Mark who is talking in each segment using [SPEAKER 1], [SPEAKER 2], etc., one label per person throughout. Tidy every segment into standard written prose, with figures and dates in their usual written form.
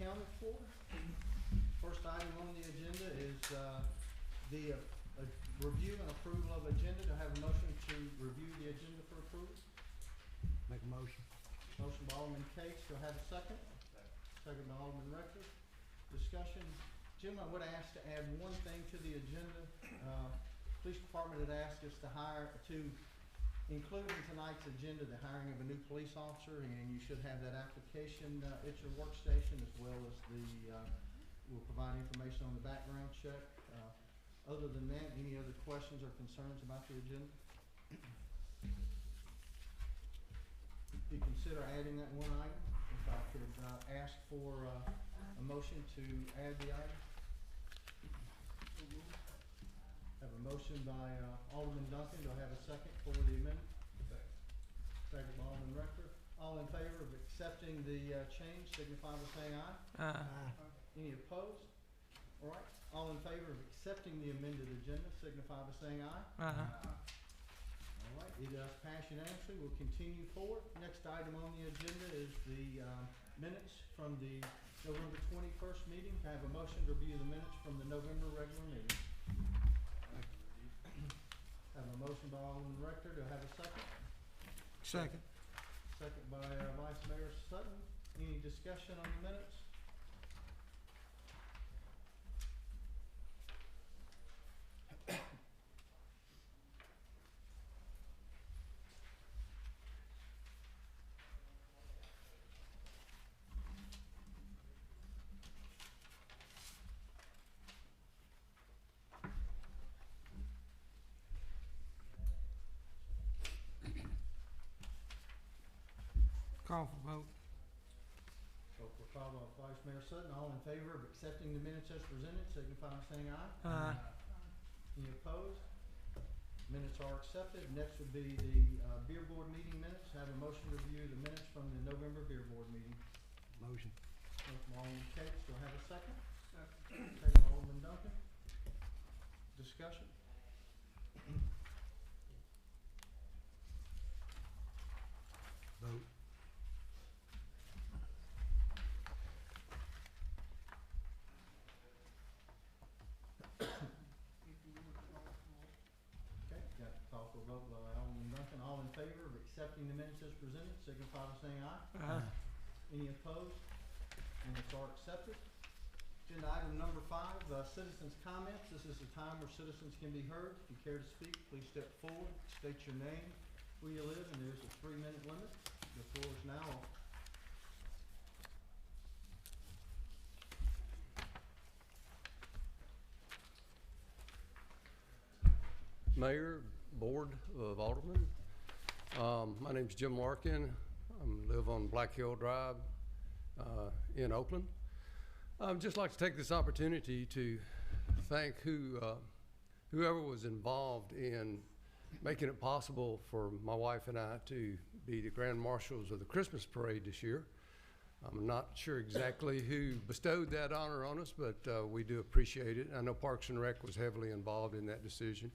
[SPEAKER 1] accounted for. First item on the agenda is the review and approval of agenda. Do I have a motion to review the agenda for approval?
[SPEAKER 2] Make a motion.
[SPEAKER 1] Motion by Alderman Cates. Do I have a second? Second by Alderman Rector. Discussion. Jim, I would ask to add one thing to the agenda. Police Department had asked us to include in tonight's agenda the hiring of a new police officer, and you should have that application at your workstation, as well as we'll provide information on the background check. Other than that, any other questions or concerns about the agenda? If you consider adding that one item, if I could ask for a motion to add the item. Have a motion by Alderman Duncan. Do I have a second for the amendment? Second by Alderman Rector. All in favor of accepting the change, signify by saying aye.
[SPEAKER 2] Aye.
[SPEAKER 1] Any opposed? All right. All in favor of accepting the amended agenda, signify by saying aye. All right. It does pass unanimously. We'll continue forward. Next item on the agenda is the minutes from the November 21st meeting. Can I have a motion to review the minutes from the November regular meeting? Have a motion by Alderman Rector. Do I have a second?
[SPEAKER 2] Second.
[SPEAKER 1] Second by Vice Mayor Sutton. Any discussion on the minutes?
[SPEAKER 2] Call for vote.
[SPEAKER 1] So for call by Vice Mayor Sutton, all in favor of accepting the minutes as presented, signify by saying aye.
[SPEAKER 2] Aye.
[SPEAKER 1] Any opposed? Minutes are accepted. Next would be the beer board meeting minutes. Have a motion to review the minutes from the November beer board meeting.
[SPEAKER 2] Motion.
[SPEAKER 1] Motion by Alderman Cates. Do I have a second? Second by Alderman Duncan. Discussion.
[SPEAKER 2] Vote.
[SPEAKER 1] Okay, got the call for a vote by Alderman Duncan. All in favor of accepting the minutes as presented, signify by saying aye.
[SPEAKER 2] Aye.
[SPEAKER 1] Any opposed? Minutes are accepted. Agenda item number 5, citizens' comments. This is a time where citizens can be heard. If you care to speak, please step forward, state your name, where you live, and there's a 3-minute limit. The floor is now open.
[SPEAKER 3] Mayor, Board of Aldermen. My name's Jim Larkin. I live on Black Hill Drive in Oakland. I'd just like to take this opportunity to thank whoever was involved in making it possible for my wife and I to be the Grand Marshals of the Christmas Parade this year. I'm not sure exactly who bestowed that honor on us, but we do appreciate it. I know Parks and Rec was heavily involved in that decision.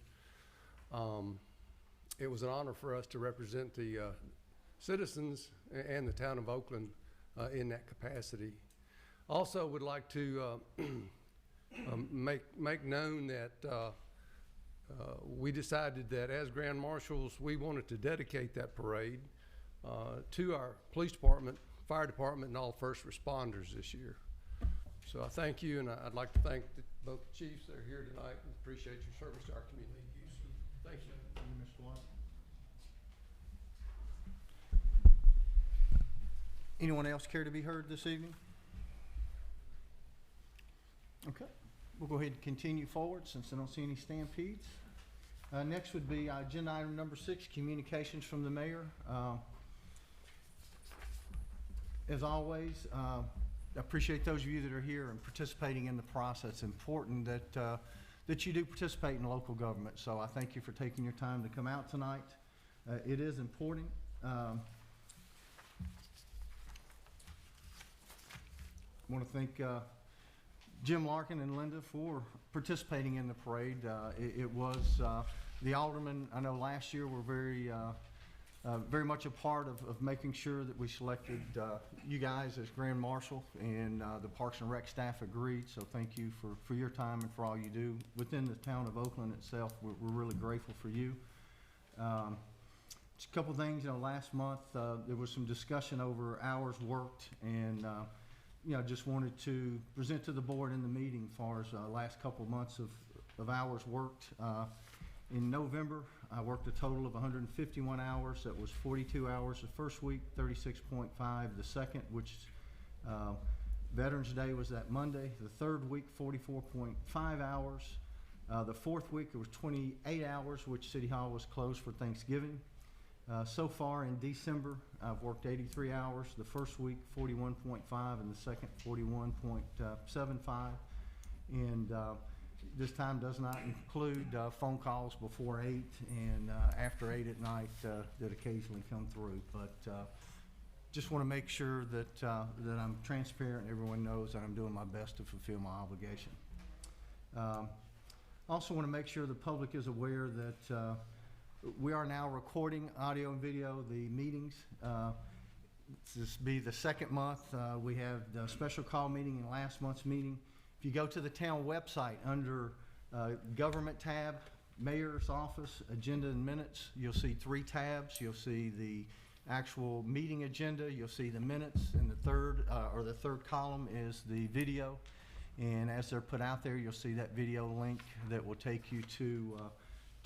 [SPEAKER 3] It was an honor for us to represent the citizens and the town of Oakland in that capacity. Also would like to make known that we decided that as Grand Marshals, we wanted to dedicate that parade to our police department, fire department, and all first responders this year. So I thank you, and I'd like to thank both chiefs that are here tonight and appreciate your service to our community. Thank you.
[SPEAKER 1] Thank you, Mr. White. Anyone else care to be heard this evening? Okay, we'll go ahead and continue forward since I don't see any stampedes. Next would be agenda item number 6, communications from the mayor. As always, I appreciate those of you that are here and participating in the process. It's important that you do participate in local government. So I thank you for taking your time to come out tonight. It is important. I want to thank Jim Larkin and Linda for participating in the parade. It was the aldermen, I know last year were very very much a part of making sure that we selected you guys as Grand Marshal, and the Parks and Rec staff agreed, so thank you for your time and for all you do. Within the town of Oakland itself, we're really grateful for you. Just a couple things, last month there was some discussion over hours worked, and just wanted to present to the board in the meeting as far as last couple of months of hours worked. In November, I worked a total of 151 hours. That was 42 hours the first week, 36.5 the second, which Veterans Day was that Monday. The third week, 44.5 hours. The fourth week, it was 28 hours, which City Hall was closed for Thanksgiving. So far in December, I've worked 83 hours. The first week, 41.5, and the second, 41.75. And this time does not include phone calls before 8 and after 8 at night that occasionally come through. But just want to make sure that I'm transparent and everyone knows that I'm doing my best to fulfill my obligation. Also want to make sure the public is aware that we are now recording audio and video the meetings. This will be the second month. We have the special call meeting in last month's meeting. If you go to the town website under Government tab, Mayor's Office, Agenda and Minutes, you'll see 3 tabs. You'll see the actual meeting agenda, you'll see the minutes, and the third column is the video. And as they're put out there, you'll see that video link that will take you to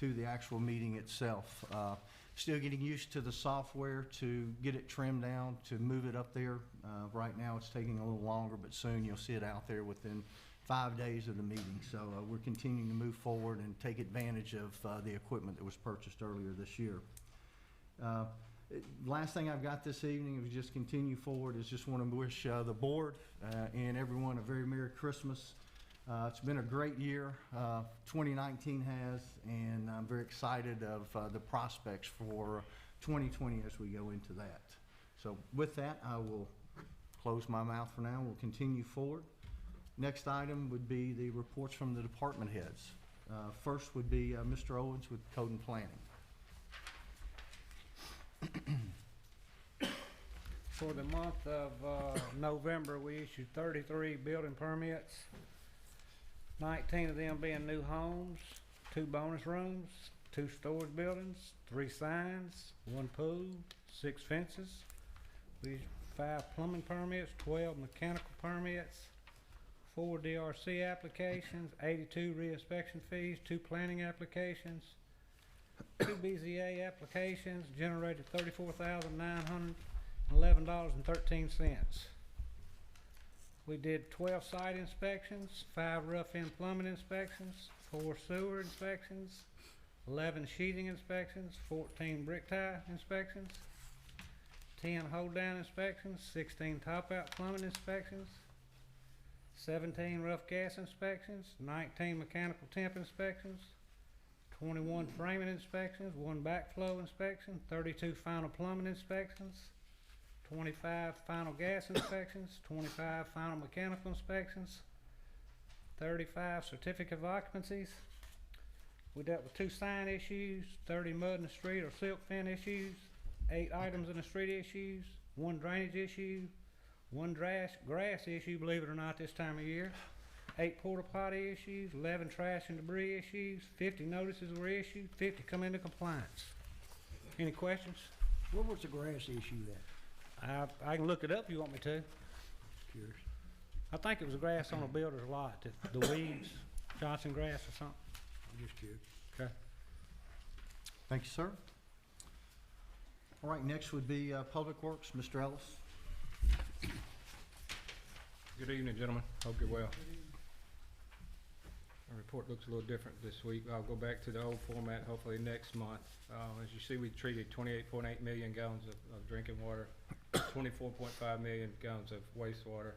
[SPEAKER 1] the actual meeting itself. Still getting used to the software to get it trimmed down, to move it up there. Right now it's taking a little longer, but soon you'll see it out there within 5 days of the meeting. So we're continuing to move forward and take advantage of the equipment that was purchased earlier this year. Last thing I've got this evening, if we just continue forward, is just want to wish the board and everyone a very Merry Christmas. It's been a great year, 2019 has, and I'm very excited of the prospects for 2020 as we go into that. So with that, I will close my mouth for now. We'll continue forward. Next item would be the reports from the department heads. First would be Mr. Owens with Code and Planning.
[SPEAKER 2] For the month of November, we issued 33 building permits, 19 of them being new homes, 2 bonus rooms, 2 storage buildings, 3 signs, 1 pool, 6 fences. We issued 5 plumbing permits, 12 mechanical permits, 4 DRC applications, 82 re-inspection fees, 2 planning applications, 2 BZA applications, generated $34,911.13. We did 12 site inspections, 5 rough-in plumbing inspections, 4 sewer inspections, 11 sheathing inspections, 14 brick tie inspections, 10 hold-down inspections, 16 top-out plumbing inspections, 17 rough gas inspections, 19 mechanical temp inspections, 21 framing inspections, 1 backflow inspection, 32 final plumbing inspections, 25 final gas inspections, 25 final mechanical inspections, 35 certificate of occupancies. We dealt with 2 sign issues, 30 mud in the street or silk fin issues, 8 items in the street issues, 1 drainage issue, 1 grass issue, believe it or not, this time of year, 8 porta potty issues, 11 trash and debris issues, 50 notices were issued, 50 come into compliance. Any questions?
[SPEAKER 4] What was the grass issue at?
[SPEAKER 2] I can look it up if you want me to.
[SPEAKER 4] Curious.
[SPEAKER 2] I think it was grass on a builder's lot, the weeds, Johnson grass or something.
[SPEAKER 4] I'm just curious.
[SPEAKER 2] Okay.
[SPEAKER 1] Thank you, sir. All right, next would be Public Works, Mr. Ellis.
[SPEAKER 5] Good evening, gentlemen. Hope you're well. Our report looks a little different this week. I'll go back to the old format hopefully next month. As you see, we treated 28.8 million gallons of drinking water, 24.5 million gallons of wastewater.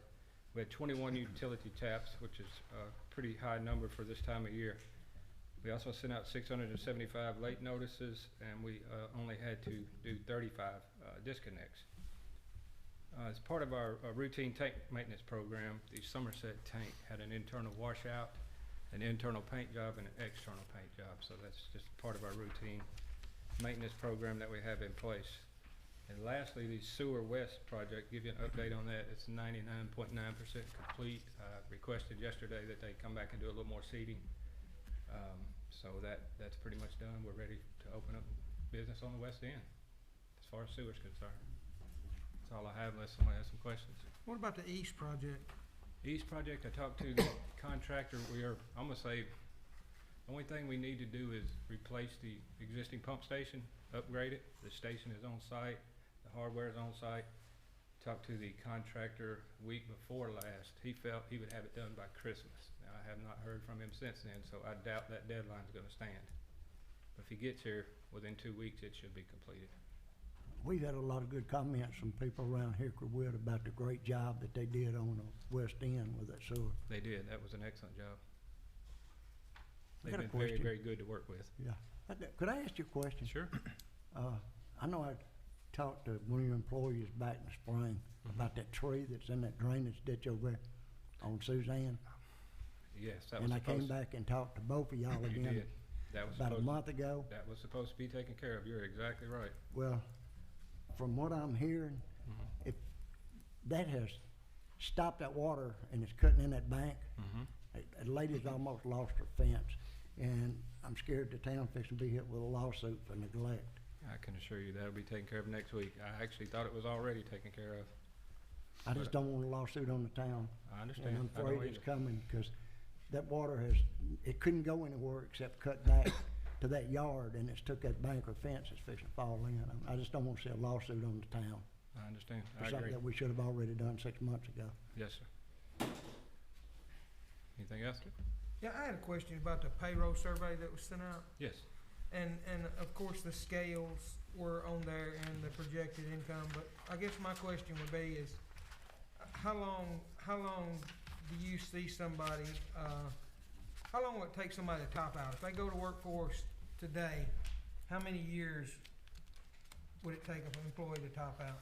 [SPEAKER 5] We had 21 utility taps, which is a pretty high number for this time of year. We also sent out 675 late notices, and we only had to do 35 disconnects. As part of our routine tank maintenance program, the Somerset tank had an internal washout, an internal paint job, and an external paint job. So that's just part of our routine. maintenance program that we have in place. And lastly, the Sewer West project, give you an update on that. It's 99.9% complete. Requested yesterday that they come back and do a little more seeding. So that's pretty much done. We're ready to open up business on the west end as far as sewer's concerned. That's all I have unless somebody has some questions.
[SPEAKER 6] What about the East project?
[SPEAKER 5] East project, I talked to the contractor. I'm gonna say, the only thing we need to do is replace the existing pump station, upgrade it. The station is on site, the hardware is on site. Talked to the contractor week before last. He felt he would have it done by Christmas. Now, I have not heard from him since then, so I doubt that deadline's gonna stand. But if he gets here within 2 weeks, it should be completed.
[SPEAKER 4] We've had a lot of good comments from people around Hickory Wood about the great job that they did on the west end with that sewer.
[SPEAKER 5] They did. That was an excellent job.
[SPEAKER 4] I
[SPEAKER 5] They've
[SPEAKER 4] got a
[SPEAKER 5] been very,
[SPEAKER 4] question.
[SPEAKER 5] very good to work with.
[SPEAKER 4] Yeah. Could I ask you a question?
[SPEAKER 5] Sure.
[SPEAKER 4] I know I talked to one of your employees back in the spring about that tree that's in that drainage ditch over there on Suzanne.
[SPEAKER 5] Yes, that was
[SPEAKER 4] And I came
[SPEAKER 5] supposed,
[SPEAKER 4] back and talked to both of y'all
[SPEAKER 5] you
[SPEAKER 4] again
[SPEAKER 5] did. That was
[SPEAKER 4] about a
[SPEAKER 5] supposed,
[SPEAKER 4] month ago.
[SPEAKER 5] that was supposed to be taken care of. You're exactly right.
[SPEAKER 4] Well, from what I'm hearing, if that has stopped that water and it's cutting in that bank, a lady's almost lost her fence, and I'm scared the town fixing to be hit with a lawsuit for neglect.
[SPEAKER 5] I can assure you that'll be taken care of next week. I actually thought it was already taken care of.
[SPEAKER 4] I just don't want a lawsuit on the town.
[SPEAKER 5] I
[SPEAKER 4] And
[SPEAKER 5] understand.
[SPEAKER 4] I'm
[SPEAKER 5] I don't
[SPEAKER 4] afraid it's
[SPEAKER 5] either.
[SPEAKER 4] coming, because that water it couldn't go anywhere except cut back to that yard, and it's took that bank or fence that's fixing to fall in. I just don't want to see a lawsuit on the town
[SPEAKER 5] I understand.
[SPEAKER 4] for
[SPEAKER 5] I
[SPEAKER 4] something
[SPEAKER 5] agree.
[SPEAKER 4] that we should have already done 6 months ago.
[SPEAKER 5] Yes, sir. Anything else?
[SPEAKER 6] Yeah, I had a question about the payroll survey that was sent out.
[SPEAKER 5] Yes.
[SPEAKER 6] And of course, the scales were on there and the projected income, but I guess my question would be is, how long do you see somebody, how long would it take somebody to top out? If they go to workforce today, how many years would it take an employee to top out?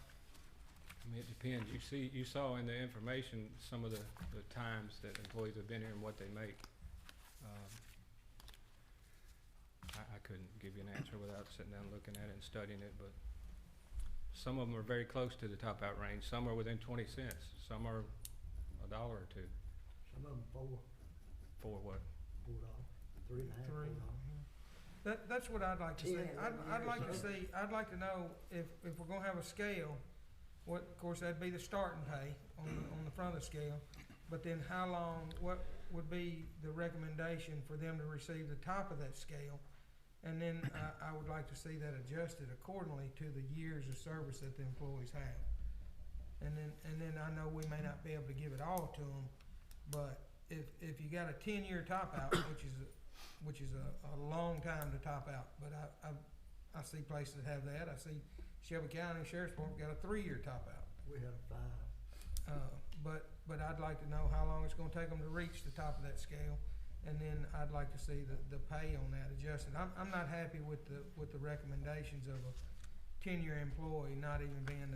[SPEAKER 5] I mean, it depends. You saw in the information some of the times that employees have been here and what they make. I couldn't give you an answer without sitting down looking at it and studying it, but some of them are very close to the top out range. Some are within 20 cents. Some are $1 or $2.
[SPEAKER 4] Some of them
[SPEAKER 5] For what?
[SPEAKER 4] $4, $3.50,
[SPEAKER 6] Three.
[SPEAKER 4] $4.
[SPEAKER 6] That's what I'd like to see.
[SPEAKER 4] 10,
[SPEAKER 6] I'd like to
[SPEAKER 4] 11
[SPEAKER 6] see, I'd like to know if we're gonna have a scale, what, of course, that'd be the starting pay on the front of the scale. But then how long, what would be the recommendation for them to receive the top of that scale? And then I would like to see that adjusted accordingly to the years of service that the employees have. And then I know we may not be able to give it all to them, but if you got a 10-year top out, which is a long time to top out, but I see places that have that. I see Shelby County Sheriff's Department got a 3-year top out.
[SPEAKER 4] We had a 5.
[SPEAKER 6] But I'd like to know how long it's gonna take them to reach the top of that scale, and then I'd like to see the pay on that adjusted. I'm not happy with the recommendations of a 10-year employee not even being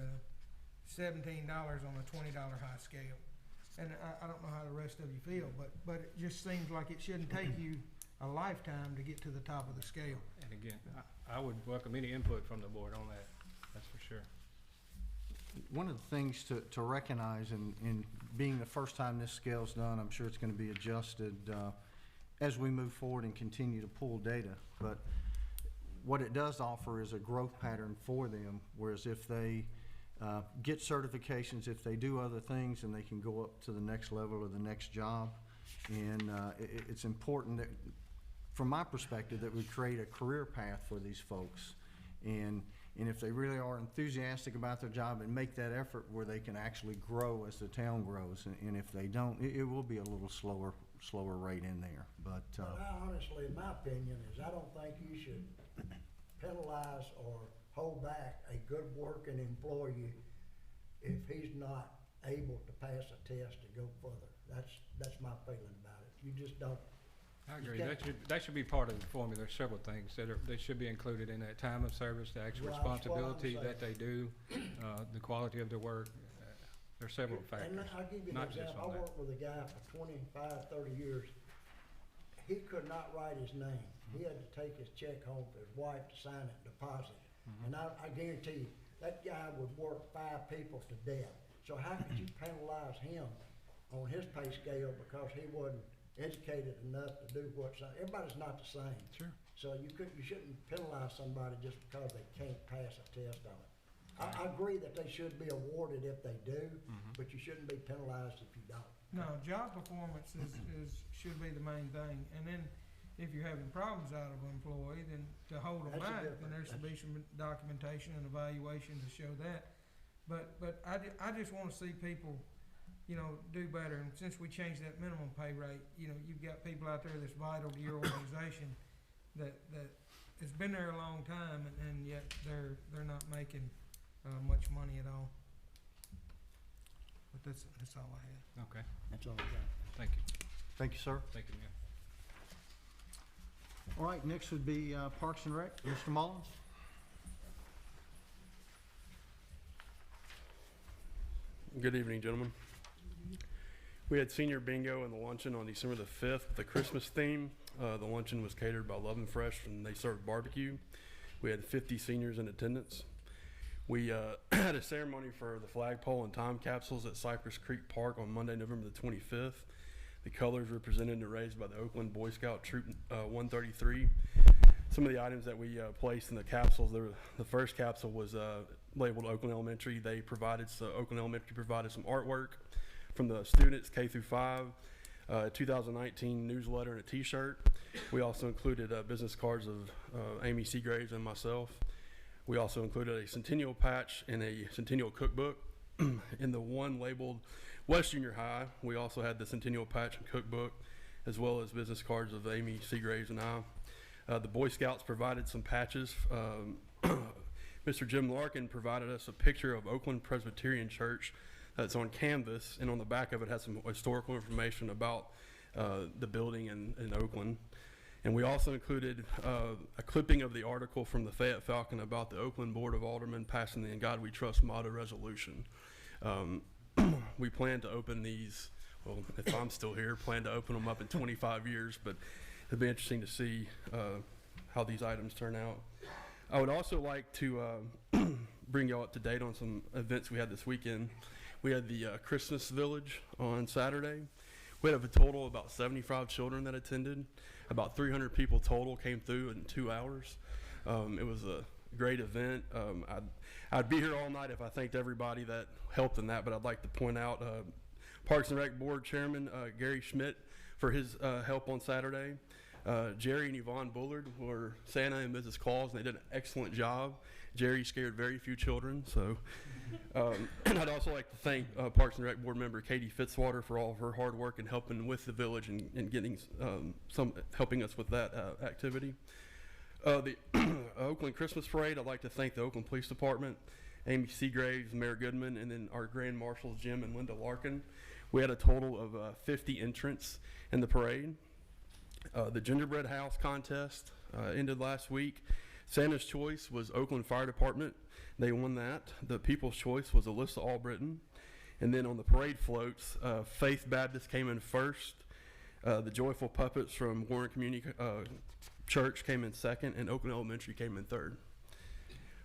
[SPEAKER 6] $17 on a $20 high scale. And I don't know how the rest of you feel, but it just seems like it shouldn't take you a lifetime to get to the top of the scale.
[SPEAKER 5] And again, I would welcome any input from the board on that. That's for sure.
[SPEAKER 1] One of the things to recognize, in being the first time this scale's done, I'm sure it's gonna be adjusted as we move forward and continue to pull data. But what it does offer is a growth pattern for them, whereas if they get certifications, if they do other things, and they can go up to the next level or the next job. And it's important that, from my perspective, that we create a career path for these folks. And if they really are enthusiastic about their job and make that effort where they can actually grow as the town grows. And if they don't, it will be a little slower rate in there. But
[SPEAKER 4] I honestly, in my opinion, is I don't think you should penalize or hold back a good working employee if he's not able to pass a test to go further. That's my feeling about it. You just don't.
[SPEAKER 5] I agree. That should be part of the formula. There's several things that should be included in that: time of service, the actual
[SPEAKER 4] Right, that's what I'm
[SPEAKER 5] responsibility
[SPEAKER 4] saying.
[SPEAKER 5] that they do, the quality of their work. There's several factors.
[SPEAKER 4] And I'll give you an
[SPEAKER 5] not just
[SPEAKER 4] example.
[SPEAKER 5] on
[SPEAKER 4] I
[SPEAKER 5] that.
[SPEAKER 4] worked with a guy for 25, 30 years. He could not write his name. He had to take his check home for his wife to sign it and deposit it. And I guarantee you, that guy would work 5 people to death. So how could you penalize him on his pay scale because he wasn't educated enough to do everybody's not the same.
[SPEAKER 7] Sure.
[SPEAKER 4] So you shouldn't penalize somebody just because they can't pass a test on it. I agree that they should be awarded if they do, but you shouldn't be penalized if you don't.
[SPEAKER 6] No, job performance should be the main thing, and then if you're having problems out of an employee, then to hold them
[SPEAKER 4] That's a
[SPEAKER 6] back, then
[SPEAKER 4] different-
[SPEAKER 6] there should be some documentation and evaluation to show that. But I just wanna see people, you know, do better, and since we changed that minimum pay rate, you know, you've got people out there that's vital to your organization that has been there a long time, and yet they're not making much money at all. But that's all I had.
[SPEAKER 5] Okay,
[SPEAKER 1] That's all I got.
[SPEAKER 5] thank you.
[SPEAKER 1] Thank you, sir.
[SPEAKER 5] Thank you, Mayor.
[SPEAKER 1] All right, next would be Parks and Rec, Mr. Mullins.
[SPEAKER 8] Good evening, gentlemen. We had senior bingo and the luncheon on December the 5th, the Christmas theme. The luncheon was catered by Love and Fresh, and they served barbecue. We had 50 seniors in attendance. We had a ceremony for the flagpole and time capsules at Cypress Creek Park on Monday, November the 25th. The colors were presented and raised by the Oakland Boy Scout Troop 133. Some of the items that we placed in the capsules, the first capsule was labeled Oakland Elementary. Oakland Elementary provided some artwork from the students K through 5, 2019 newsletter and a t-shirt. We also included business cards of Amy Seagraves and myself. We also included a Centennial patch and a Centennial cookbook. In the one labeled West Junior High, we also had the Centennial patch and cookbook, as well as business cards of Amy Seagraves and I. The Boy Scouts provided some patches. Mr. Jim Larkin provided us a picture of Oakland Presbyterian Church that's on canvas, and on the back of it has some historical information about the building in Oakland. And we also included a clipping of the article from the Fayette Falcon about the Oakland Board of Aldermen passing the In God We Trust motto resolution. We plan to open these, well, if I'm still here, plan to open them up in 25 years, but it'll be interesting to see how these items turn out. I would also like to bring y'all up to date on some events we had this weekend. We had the Christmas Village on Saturday. We had a total of about 75 children that attended. About 300 people total came through in 2 hours. It was a great event. I'd be here all night if I thanked everybody that helped in that, but I'd like to point out Parks and Rec Board Chairman Gary Schmidt for his help on Saturday. Jerry and Yvonne Bullard were Santa and Mrs. Claus, and they did an excellent job. Jerry scared very few children, so. And I'd also like to thank Parks and Rec Board member Katie Fitzwater for all of her hard work in helping with the village and getting helping us with that activity. The Oakland Christmas Parade, I'd like to thank the Oakland Police Department, Amy Seagraves, Mayor Goodman, and then our Grand Marshals Jim and Linda Larkin. We had a total of 50 entrants in the parade. The Gingerbread House contest ended last week. Santa's Choice was Oakland Fire Department. They won that. The People's Choice was Alyssa Albritton. And then on the parade floats, Faith Baptist came in first. The Joyful Puppets from Warren Community Church came in second, and Oakland Elementary came in third.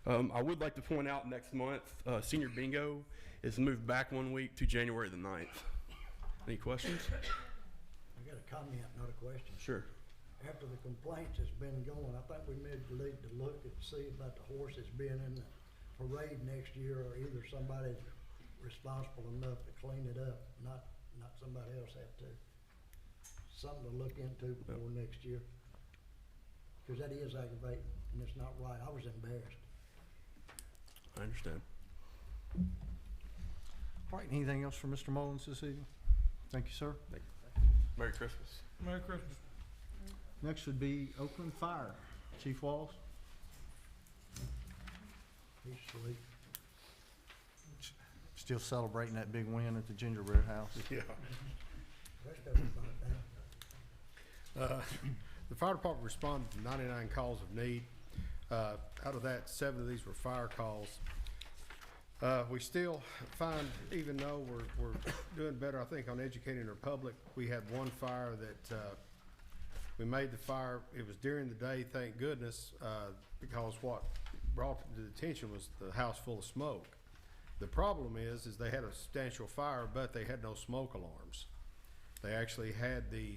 [SPEAKER 8] I would like to point out next month, Senior Bingo is moved back 1 week to January the 9th. Any questions?
[SPEAKER 4] I got a comment, not a question.
[SPEAKER 8] Sure.
[SPEAKER 4] After the complaints has been going, I think we need to look and see about the horses being in the parade next year, or either somebody's responsible enough to clean it up, not somebody else have to. Something to look into before next year. Cause that is aggravating and it's not right. I was embarrassed.
[SPEAKER 8] I understand.
[SPEAKER 1] All right, anything else for Mr. Mullins this evening? Thank you, sir.
[SPEAKER 8] Thank you. Merry Christmas.
[SPEAKER 6] Merry Christmas.
[SPEAKER 1] Next would be Oakland Fire. Chief Walls.
[SPEAKER 4] He's asleep.
[SPEAKER 1] Still celebrating that big win at the Gingerbread House.
[SPEAKER 8] Yeah.
[SPEAKER 4] Rest of it's not down.
[SPEAKER 7] The fire department responded to 99 calls of need. Out of that, 7 of these were fire calls. We still find, even though we're doing better, I think, on educating our public, we had one fire that We made the fire, it was during the day, thank goodness, because what brought it to the attention was the house full of smoke. The problem is they had a substantial fire, but they had no smoke alarms. They actually had the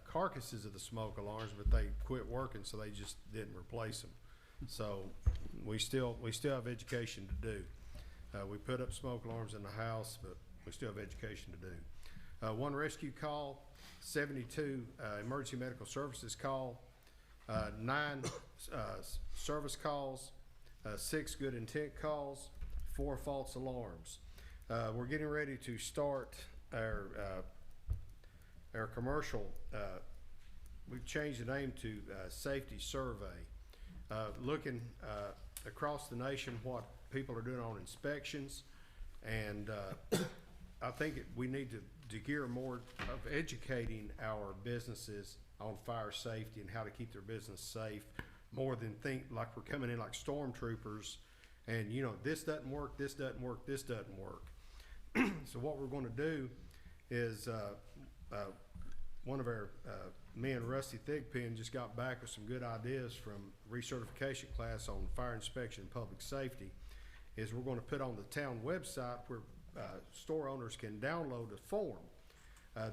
[SPEAKER 7] carcasses of the smoke alarms, but they quit working, so they just didn't replace them. So we still have education to do. We put up smoke alarms in the house, but we still have education to do. 1 rescue call, 72 emergency medical services call, 9 service calls, 6 good intent calls, 4 false alarms. We're getting ready to start our commercial. We've changed the name to Safety Survey, looking across the nation what people are doing on inspections, and I think we need to gear more of educating our businesses on fire safety and how to keep their business safe, more than think like we're coming in like stormtroopers and, you know, this doesn't work, this doesn't work, this doesn't work. So what we're going to do is one of our men, Rusty Thigpen, just got back with some good ideas from recertification class on fire inspection and public safety. Is we're going to put on the town website where store owners can download a form.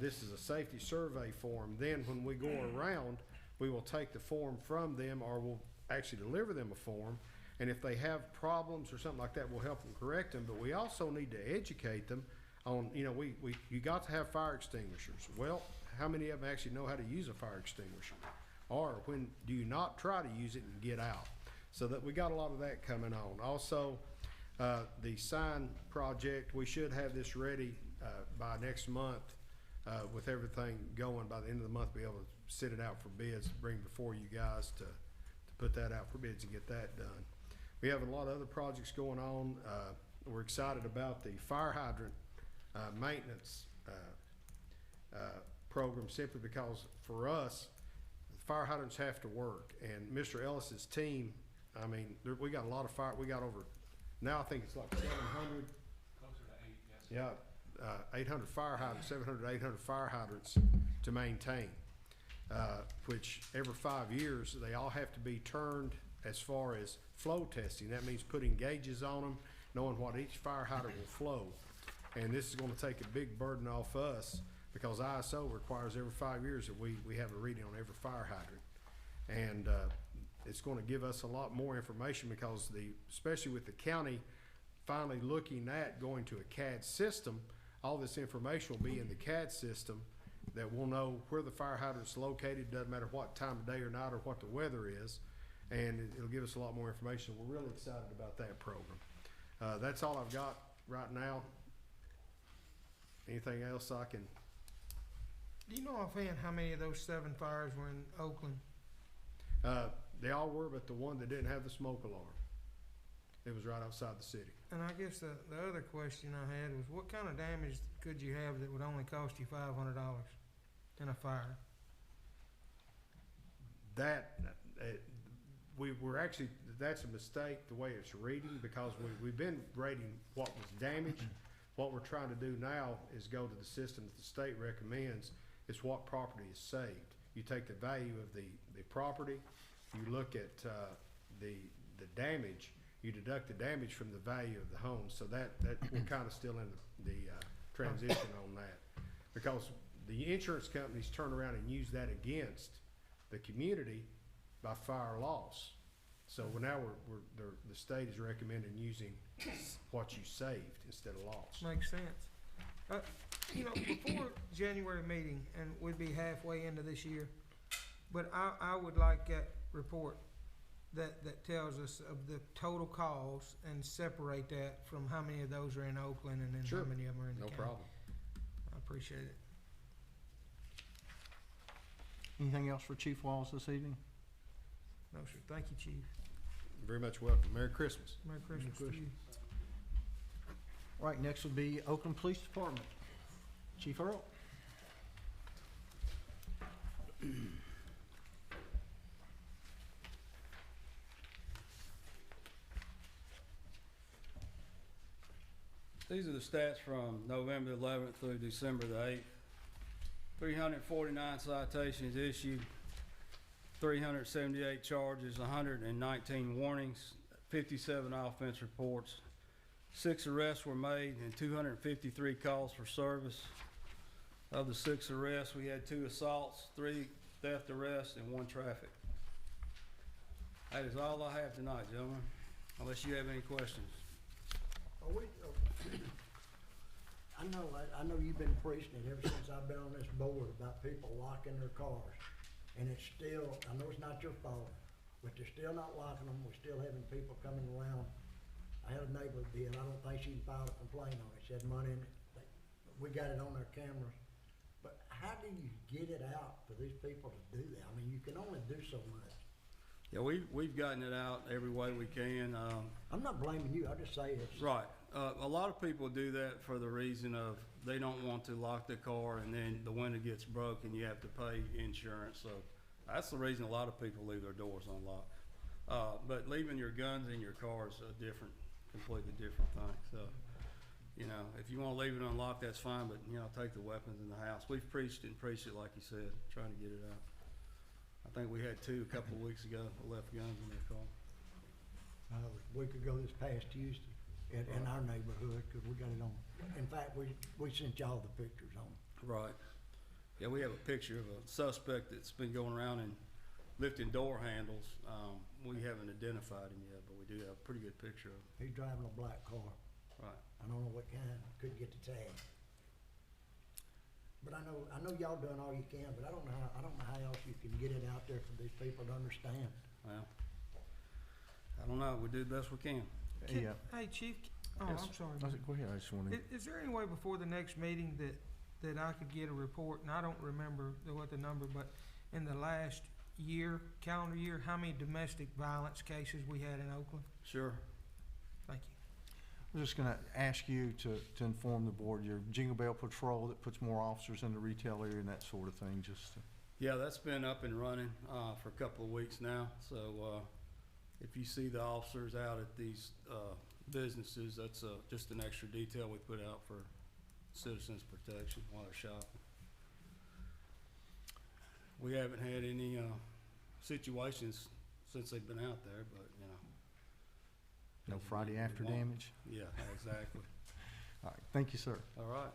[SPEAKER 7] This is a safety survey form. Then when we go around, we will take the form from them, or we'll actually deliver them a form. And if they have problems or something like that, we'll help them correct them. But we also need to educate them on, you know, you got to have fire extinguishers. Well, how many of them actually know how to use a fire extinguisher? Or when do you not try to use it and get out? So that we got a lot of that coming on. Also, the sign project, we should have this ready by next month with everything going. By the end of the month, be able to sit it out for bids, bring before you guys to put that out for bids and get that done. We have a lot of other projects going on. We're excited about the fire hydrant maintenance program, simply because for us, fire hydrants have to work. And Mr. Ellis's team, I mean, we got a lot of fire. We got over, now I think it's like 700.
[SPEAKER 5] Closer to 8, yes.
[SPEAKER 7] Yeah, 800 fire hydrants, 700, 800 fire hydrants to maintain, which every 5 years, they all have to be turned as far as flow testing. That means putting gauges on them, knowing what each fire hydrant will flow. And this is going to take a big burden off us, because ISO requires every 5 years that we have a reading on every fire hydrant. And it's going to give us a lot more information, because especially with the county finally looking at going to a CAD system, all this information will be in the CAD system, that we'll know where the fire hydrant's located, doesn't matter what time of day or night or what the weather is, and it'll give us a lot more information. We're really excited about that program. That's all I've got right now. Anything else I can?
[SPEAKER 6] Do you know offhand how many of those 7 fires were in Oakland?
[SPEAKER 7] They all were, but the one that didn't have the smoke alarm, it was right outside the city.
[SPEAKER 6] And I guess the other question I had was, what kind of damage could you have that would only cost you $500 in a fire? That's a mistake the way it's reading, because we've been rating what was damaged. What we're trying to do now is go to the system that the state recommends. It's what property is saved. You take the value of the property, you look at the damage, you deduct the damage from the value of the home. So that we're kind of still in the transition on that, because the insurance companies turn around and use that against the community by fire loss. So now the state is recommending using what you saved instead of loss. Makes sense. You know, before January meeting, and we'd be halfway into this year, but I would like that report that tells us of the total calls and separate that from how many of those are in Oakland and then
[SPEAKER 7] Sure.
[SPEAKER 6] how many of them are in the
[SPEAKER 7] No
[SPEAKER 6] county.
[SPEAKER 7] problem.
[SPEAKER 6] I appreciate it.
[SPEAKER 1] Anything else for Chief Walls this evening?
[SPEAKER 6] No, sir. Thank you, Chief.
[SPEAKER 7] Very much welcome. Merry Christmas.
[SPEAKER 6] Merry Christmas to you.
[SPEAKER 1] All right, next would be Oakland Police Department. Chief Earl.
[SPEAKER 9] These are the stats from November 11th through December the 8th. 349 citations issued, 378 charges, 119 warnings, 57 offense reports. 6 arrests were made and 253 calls for service. Of the 6 arrests, we had 2 assaults, 3 theft arrests, and 1 traffic. That is all I have tonight, gentlemen, unless you have any questions.
[SPEAKER 4] I know you've been preaching it ever since I've been on this board about people locking their cars. And it's still, I know it's not your fault, but they're still not locking them. We're still having people coming around. I had a neighbor deal, I don't think she filed a complaint on it. She had money in it. We got it on their cameras. But how do you get it out for these people to do that? I mean, you can only do so much.
[SPEAKER 9] Yeah, we've gotten it out every way we can.
[SPEAKER 4] I'm not blaming you, I just say it's.
[SPEAKER 9] Right. A lot of people do that for the reason of they don't want to lock their car and then the window gets broke and you have to pay insurance. So that's the reason a lot of people leave their doors unlocked. But leaving your guns in your car is a completely different thing. So, you know, if you want to leave it unlocked, that's fine, but, you know, take the weapons in the house. We've preached it like you said, trying to get it out. I think we had 2 a couple of weeks ago that left guns in their car.
[SPEAKER 4] A week ago this past Tuesday in our neighborhood, because we got it on. In fact, we sent y'all the pictures on it.
[SPEAKER 9] Right. Yeah, we have a picture of a suspect that's been going around and lifting door handles. We haven't identified him yet, but we do have a pretty good picture of him.
[SPEAKER 4] He's driving a black car.
[SPEAKER 9] Right.
[SPEAKER 4] I don't know what kind, couldn't get the tag. But I know y'all doing all you can, but I don't know how else you can get it out there for these people to understand.
[SPEAKER 9] Well, I don't know. We do the best we can.
[SPEAKER 6] Hey, Chief, oh,
[SPEAKER 10] Yes.
[SPEAKER 6] I'm sorry.
[SPEAKER 10] Go ahead, I just wanted.
[SPEAKER 6] Is there any way before the next meeting that I could get a report, and I don't remember what the number, but in the last year, calendar year, how many domestic violence cases we had in Oakland?
[SPEAKER 9] Sure.
[SPEAKER 6] Thank you.
[SPEAKER 10] I was just gonna ask you to inform the board, your Jingle Bell Patrol that puts more officers in the retail area and that sort of thing, just to.
[SPEAKER 9] Yeah, that's been up and running for a couple of weeks now. So if you see the officers out at these businesses, that's just an extra detail we put out for citizens' protection while they're shopping. We haven't had any situations since they've been out there, but you know.
[SPEAKER 10] No Friday after damage?
[SPEAKER 9] Yeah, exactly.
[SPEAKER 10] All right, thank you, sir.
[SPEAKER 9] All right.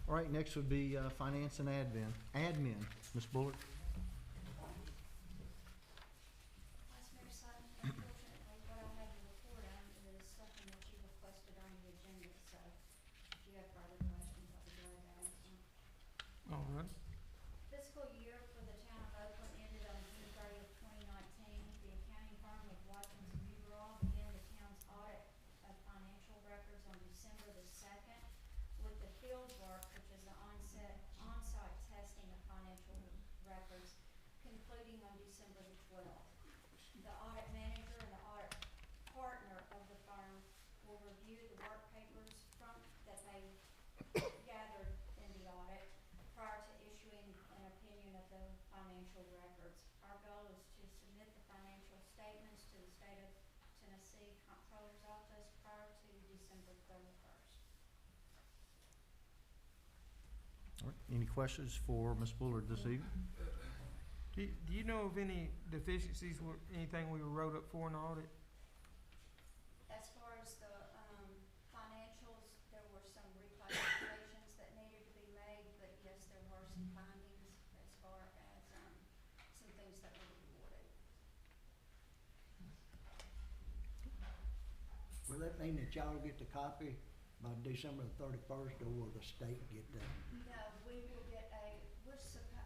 [SPEAKER 1] All right, next would be finance and admin. Ms. Bullard?
[SPEAKER 11] Vice Mayor Sutton, unfortunately, what I have to report on is something that you requested on the agenda, so if you have further questions, I'll be glad to answer them.
[SPEAKER 6] All right.
[SPEAKER 11] Fiscal year for the town of Oakland ended on June 30th, 2019. The accounting firm of Watkins and Mugerall began the town's audit of financial records on December the 2nd, with the field work, which is the on-site testing of financial records, concluding on December the 12th. The audit manager and the audit partner of the firm will review the work papers that they gathered in the audit prior to issuing an opinion of the financial records. Our goal is to submit the financial statements to the state of Tennessee Comptroller's Office prior to December 31st.
[SPEAKER 10] All right, any questions for Ms. Bullard this evening?
[SPEAKER 6] Do you know of any deficiencies, anything we wrote up for an audit?
[SPEAKER 11] As far as the financials, there were some reclassifications that needed to be made, but yes, there were some findings as far as some things that were reported.
[SPEAKER 4] Will that mean that y'all get the copy by December the 31st, or will the state get that?
[SPEAKER 11] No, we will get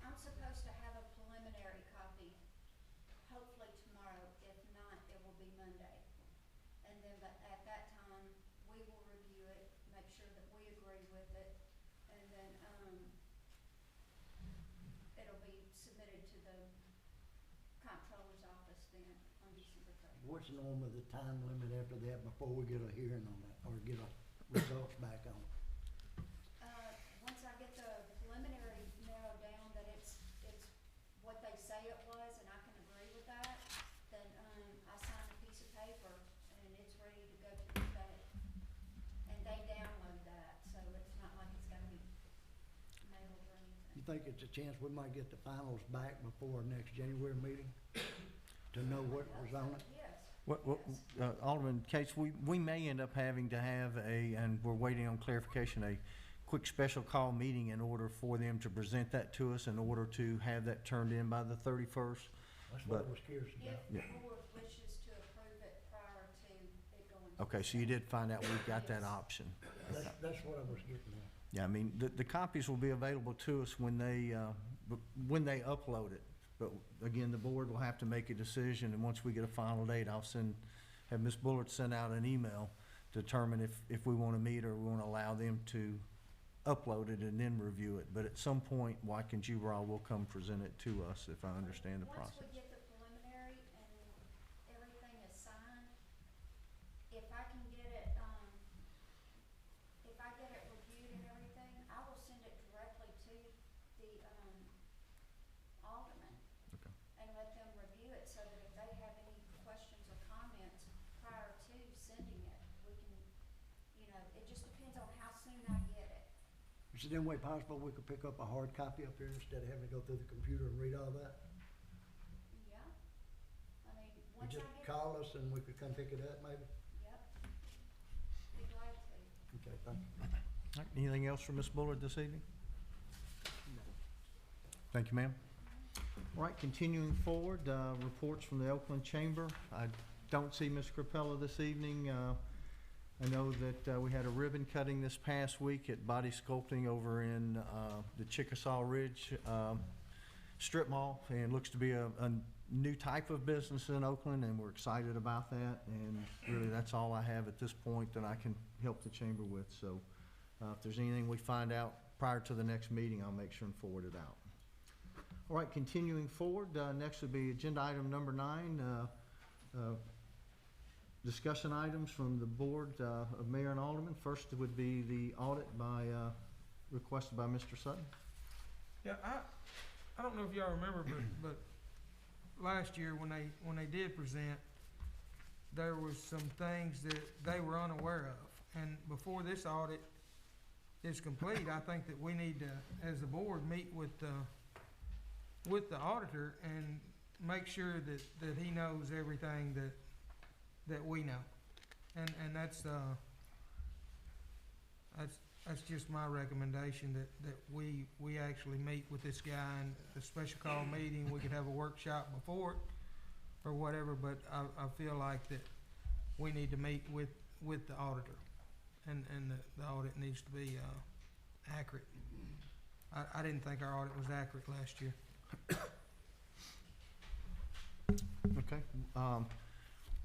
[SPEAKER 11] I'm supposed to have a preliminary copy, hopefully tomorrow. If not, it will be Monday. And then, but at that time, we will review it, make sure that we agree with it, and then, it'll be submitted to the comptroller's office then on December 30th.
[SPEAKER 4] What's normally the time limit after that before we get a hearing on that, or get a results back on it?
[SPEAKER 11] Once I get the preliminary narrowed down that it's what they say it was, and I can agree with that, then, I sign a piece of paper and it's ready to go to the state. And they download that, so it's not like it's gotta be mailed or anything.
[SPEAKER 10] You
[SPEAKER 4] think it's a chance we might get the finals back before our next January meeting to know what was on it?
[SPEAKER 11] Yes.
[SPEAKER 10] Alderman Cates, we may end up having to have and we're waiting on clarification, a quick special call meeting in order for them to present that to us, in order to have that turned in by the 31st.
[SPEAKER 4] That's what I
[SPEAKER 10] But-
[SPEAKER 4] was curious
[SPEAKER 11] If
[SPEAKER 4] about.
[SPEAKER 10] Yeah.
[SPEAKER 11] the board wishes to approve it prior to it going to.
[SPEAKER 10] Okay, so you did find out we've got that option.
[SPEAKER 4] That's what I was getting at.
[SPEAKER 10] Yeah, I mean, the copies will be available to us when they upload it. But again, the board will have to make a decision, and once we get a final date, have Ms. Bullard send out an email to determine if we want to meet or we want to allow them to upload it and then review it. But at some point, Watkins URAW will come present it to us, if I understand the process.
[SPEAKER 11] Once we get the preliminary and everything is signed, if I can get it, if I get it reviewed and everything, I will send it directly to the, aldermen.
[SPEAKER 10] Okay.
[SPEAKER 11] And let them review it, so that if they have any questions or comments prior to sending it, we can, it just depends on how soon I get it.
[SPEAKER 4] Is it any way possible we could pick up a hard copy up here instead of having to go through the computer and read all that?
[SPEAKER 11] Yeah? I mean,
[SPEAKER 4] You
[SPEAKER 11] once I
[SPEAKER 4] just
[SPEAKER 11] get.
[SPEAKER 4] call us and we could come pick it up maybe?
[SPEAKER 11] Yep. Be glad to.
[SPEAKER 4] Okay, thank you.
[SPEAKER 10] All right, anything else from Ms. Bullard this evening? Thank you, ma'am. All right, continuing forward, reports from the Oakland Chamber. I don't see Ms. Crapella this evening. I know that we had a ribbon cutting this past week at Body Sculpting over in the Chickasaw Ridge Strip Mall, and looks to be a new type of business in Oakland, and we're excited about that. And really, that's all I have at this point that I can help the chamber with. So if there's anything we find out prior to the next meeting, I'll make sure and forward it out. All right, continuing forward, next would be agenda item number 9, discussion items from the board of mayor and aldermen. First would be the audit requested by Mr. Sutton.
[SPEAKER 6] Yeah, I don't know if y'all remember, but last year when they did present, there was some things that they were unaware of. And before this audit is complete, I think that we need to, as the board, meet with the auditor and make sure that he knows everything that we know. And that's just my recommendation, that we actually meet with this guy in a special call meeting. We could have a workshop before it or whatever, but I feel like that we need to meet with the auditor, and the audit needs to be accurate. I didn't think our audit was accurate last year.
[SPEAKER 10] Okay.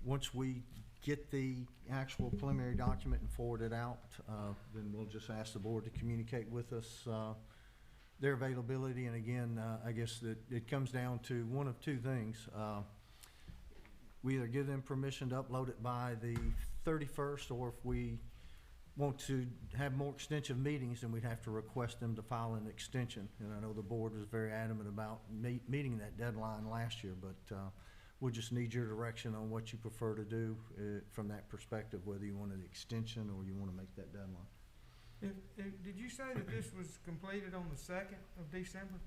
[SPEAKER 10] Once we get the actual preliminary document and forward it out, then we'll just ask the board to communicate with us their availability. And again, I guess that it comes down to one of two things. We either give them permission to upload it by the 31st, or if we want to have more extensive meetings, then we'd have to request them to file an extension. And I know the board was very adamant about meeting that deadline last year, but we'll just need your direction on what you prefer to do from that perspective, whether you want an extension or you want to make that deadline.
[SPEAKER 6] Did you say that this was completed on the 2nd of December?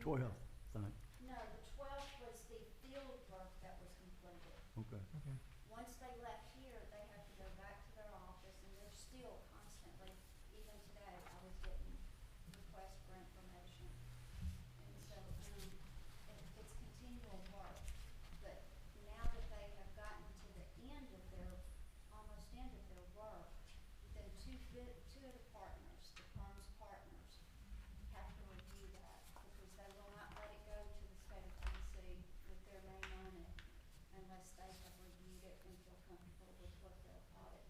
[SPEAKER 4] 12th, thank
[SPEAKER 11] No, the 12th was the field work that was completed.
[SPEAKER 4] Okay.
[SPEAKER 6] Okay.
[SPEAKER 11] Once they left here, they have to go back to their office, and they're still constantly, even today, I was getting requests for information. And so, it's continual work. But now that they have gotten to the end of almost end of their work, then two of the partners, the firm's partners, have to review that, because they will not let it go to the state of Tennessee with their name on it unless they have reviewed it and feel comfortable with what the audit.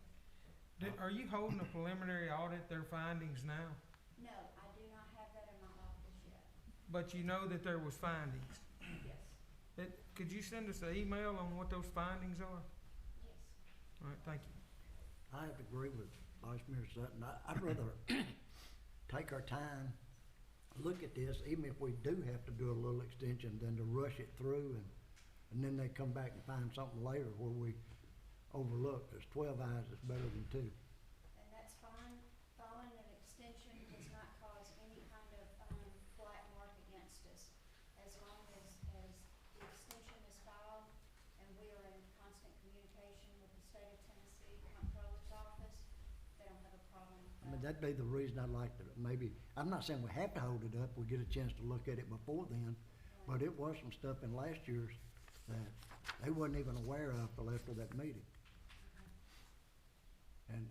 [SPEAKER 6] Are you holding a preliminary audit, their findings now?
[SPEAKER 11] No, I do not have that in my office yet.
[SPEAKER 6] But you know that there was findings.
[SPEAKER 11] Yes.
[SPEAKER 6] Could you send us an email on what those findings are?
[SPEAKER 11] Yes.
[SPEAKER 6] All right, thank you.
[SPEAKER 4] I have to agree with Vice Mayor Sutton. I'd rather take our time, look at this, even if we do have to do a little extension, than to rush it through and then they come back and find something later where we overlook. There's 12 eyes is better than 2.
[SPEAKER 11] And that's fine. Filing an extension does not cause any kind of,
[SPEAKER 4] that'd be the reason I'd like to, maybe, I'm not saying we have to hold it up, we get a chance to look at it before then, but it was some stuff in last year's that they wasn't even aware of till after that meeting. And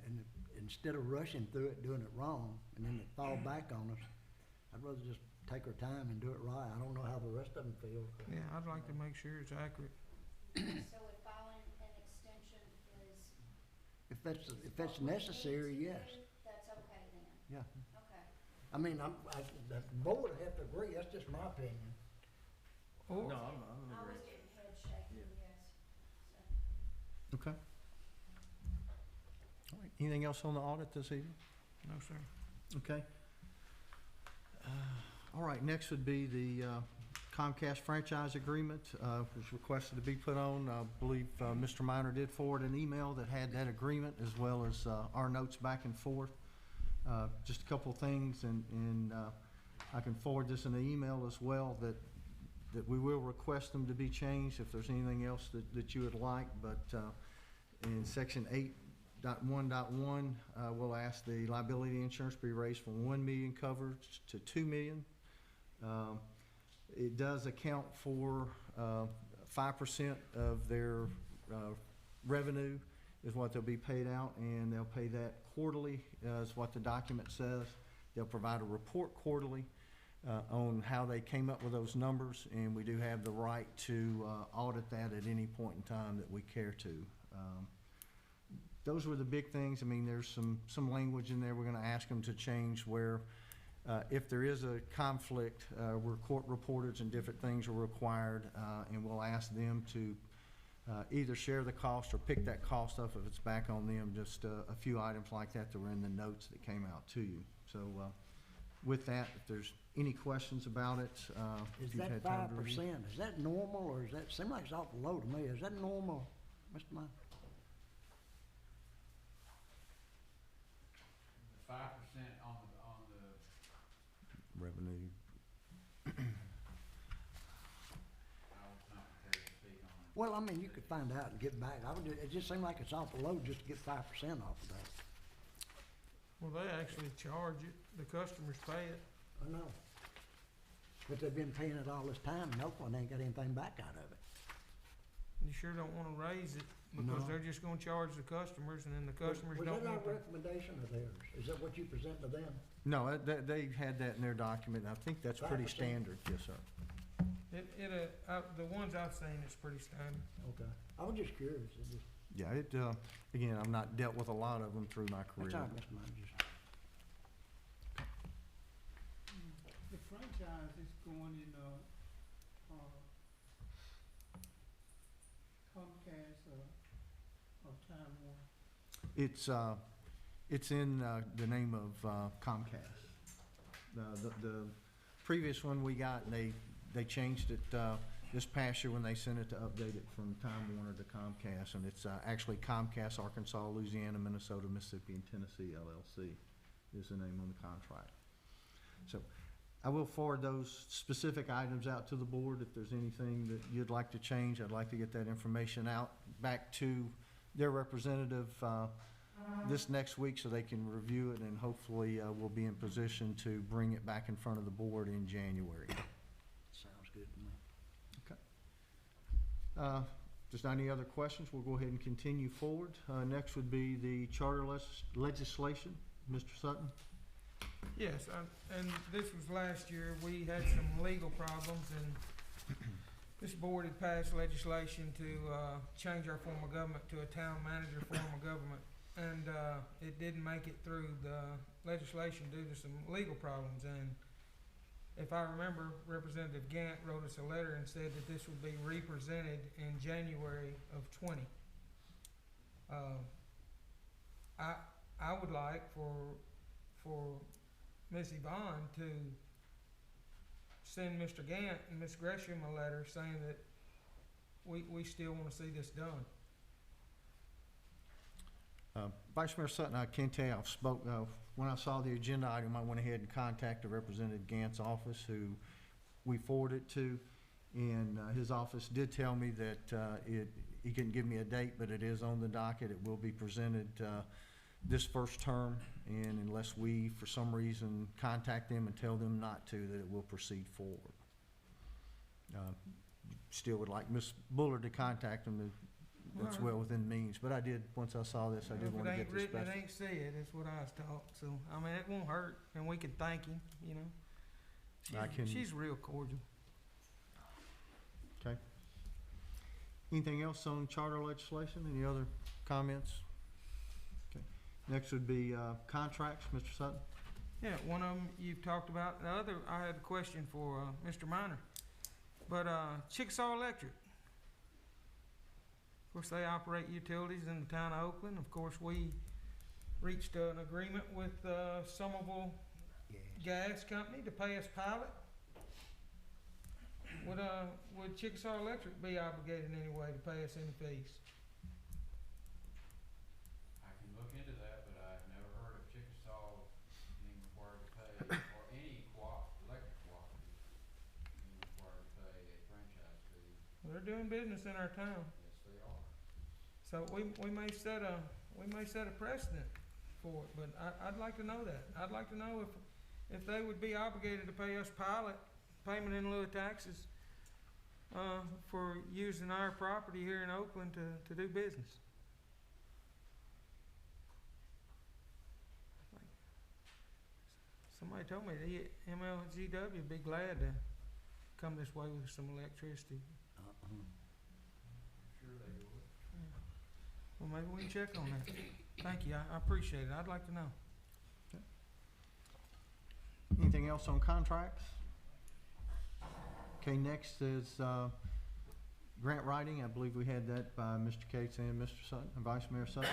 [SPEAKER 4] instead of rushing through it, doing it wrong, and then it fall back on us, I'd rather just take our time and do it right. I don't know how the rest of them feel.
[SPEAKER 6] Yeah, I'd like to make sure it's accurate.
[SPEAKER 11] So if filing an extension is.
[SPEAKER 4] If that's
[SPEAKER 11] what we need
[SPEAKER 4] necessary,
[SPEAKER 11] to
[SPEAKER 4] yes,
[SPEAKER 11] do, that's okay then,
[SPEAKER 4] yeah.
[SPEAKER 11] okay.
[SPEAKER 4] I mean, the board would have to agree, that's just my opinion.
[SPEAKER 6] Or,
[SPEAKER 11] I was getting head shaking, yes. So.
[SPEAKER 10] Okay. All right, anything else on the audit this evening?
[SPEAKER 6] no, sir.
[SPEAKER 10] Okay. All right, next would be the Comcast franchise agreement, was requested to be put on. I believe Mr. Minor did forward an email that had that agreement as well as our notes back and forth. Just a couple things, and I can forward this in the email as well, that we will request them to be changed if there's anything else that you would like, but in section 8.1.1, we'll ask the liability insurance be raised from 1 million coverage to 2 million. It does account for 5% of their revenue is what they'll be paid out, and they'll pay that quarterly, is what the document says. They'll provide a report quarterly on how they came up with those numbers, and we do have the right to audit that at any point in time that we care to. Those were the big things. I mean, there's some language in there we're going to ask them to change where if there is a conflict where court reporters and different things are required, and we'll ask them to either share the cost or pick that cost up if it's back on them. Just a few items like that were in the notes that came out to you. So with that, if there's any questions about it,
[SPEAKER 4] Is
[SPEAKER 10] if you've
[SPEAKER 4] that
[SPEAKER 10] had time to
[SPEAKER 4] 5%,
[SPEAKER 10] review.
[SPEAKER 4] is that normal, or is that, seems like it's awful low to me, is that normal, Mr. Minor?
[SPEAKER 12] 5% on the
[SPEAKER 10] Revenue.
[SPEAKER 12] I was not prepared to speak on it.
[SPEAKER 4] Well, I mean, you could find out and get back, it just seemed like it's awful low just to get 5% off of that.
[SPEAKER 6] Well, they actually charge it, the customers pay it.
[SPEAKER 4] I know. But they've been paying it all this time, and Oakland ain't got anything back out of it.
[SPEAKER 6] You sure don't wanna raise it, because
[SPEAKER 4] No.
[SPEAKER 6] they're just gonna charge the customers, and then the customers
[SPEAKER 4] Was
[SPEAKER 6] don't
[SPEAKER 4] that our
[SPEAKER 6] want to.
[SPEAKER 4] recommendation or theirs? Is that what you present to them?
[SPEAKER 10] No, they had that in their document, and I think that's pretty
[SPEAKER 4] 5%?
[SPEAKER 10] standard, yes, sir.
[SPEAKER 6] The ones I've seen, it's pretty standard.
[SPEAKER 4] Okay. I was just curious, it just,
[SPEAKER 10] Yeah, again, I've not dealt with a lot of them through my career.
[SPEAKER 4] that's all right, Mr. Minor, just.
[SPEAKER 13] The franchise is going in, Comcast, or Time Warner.
[SPEAKER 10] It's in the name of Comcast. The previous one we got, they changed it this past year when they sent it to update it from Time Warner to Comcast, and it's actually Comcast Arkansas, Louisiana, Minnesota, Mississippi, and Tennessee LLC is the name on the contract. So I will forward those specific items out to the board. If there's anything that you'd like to change, I'd like to get that information out back to their representative this next week so they can review it, and hopefully we'll be in position to bring it back in front of the board in January.
[SPEAKER 4] Sounds good to me.
[SPEAKER 10] If there's not any other questions, we'll go ahead and continue forward. Next would be the charter legislation. Mr. Sutton?
[SPEAKER 6] Yes, and this was last year, we had some legal problems, and this board had passed legislation to change our form of government to a town manager form of government, and it didn't make it through the legislation due to some legal problems, and if I remember, Representative Gant wrote us a letter and said that this would be represented in January of 20. I would like for Ms. Yvonne to send Mr. Gant and Ms. Gresham a letter saying that we still want to see this done.
[SPEAKER 10] Vice Mayor Sutton, I can tell you, I've spoke, when I saw the agenda item, I went ahead and contacted Representative Gant's office, who we forwarded to, and his office did tell me that he couldn't give me a date, but it is on the docket. It will be presented this first term, and unless we, for some reason, contact them and tell them not to, that it will proceed forward. Still would like Ms. Bullard to contact them, that's well within means, but I did, once I saw this, I did want to get this
[SPEAKER 6] If it ain't
[SPEAKER 10] special.
[SPEAKER 6] written, it ain't said, that's what I was taught, so, I mean, it won't hurt, and we can thank him, you know.
[SPEAKER 10] I can-
[SPEAKER 6] She's real cordial.
[SPEAKER 10] Okay. Anything else on charter legislation? Any other comments? Okay. Next would be contracts, Mr. Sutton.
[SPEAKER 6] Yeah, one of them you've talked about, the other, I had a question for, Mr. Minor. But, Chickasaw Electric, of course, they operate utilities in the town of Oakland. Of course, we reached an agreement with, Somerville Gas Company to pay us pilot. Would Chickasaw Electric be obligated in any way to pay us any fees?
[SPEAKER 12] I can look into that, but I've never heard of Chickasaw being required to pay, or any electric cooperative being required to pay a franchise fee.
[SPEAKER 6] They're doing business in our town.
[SPEAKER 12] Yes, they are.
[SPEAKER 6] So we may set a precedent for it, but I'd like to know that. I'd like to know if they would be obligated to pay us pilot payment in lieu of taxes, for using our property here in Oakland to do business. Somebody told me the MLGW would be glad to come this way with some electricity.
[SPEAKER 12] Sure they would.
[SPEAKER 6] Well, maybe we can check on that. Thank you, I appreciate it. I'd like to know.
[SPEAKER 10] Anything else on contracts? Okay, next is grant writing. I believe we had that by Mr. Cates and Mr. Sutton, and Vice Mayor Sutton.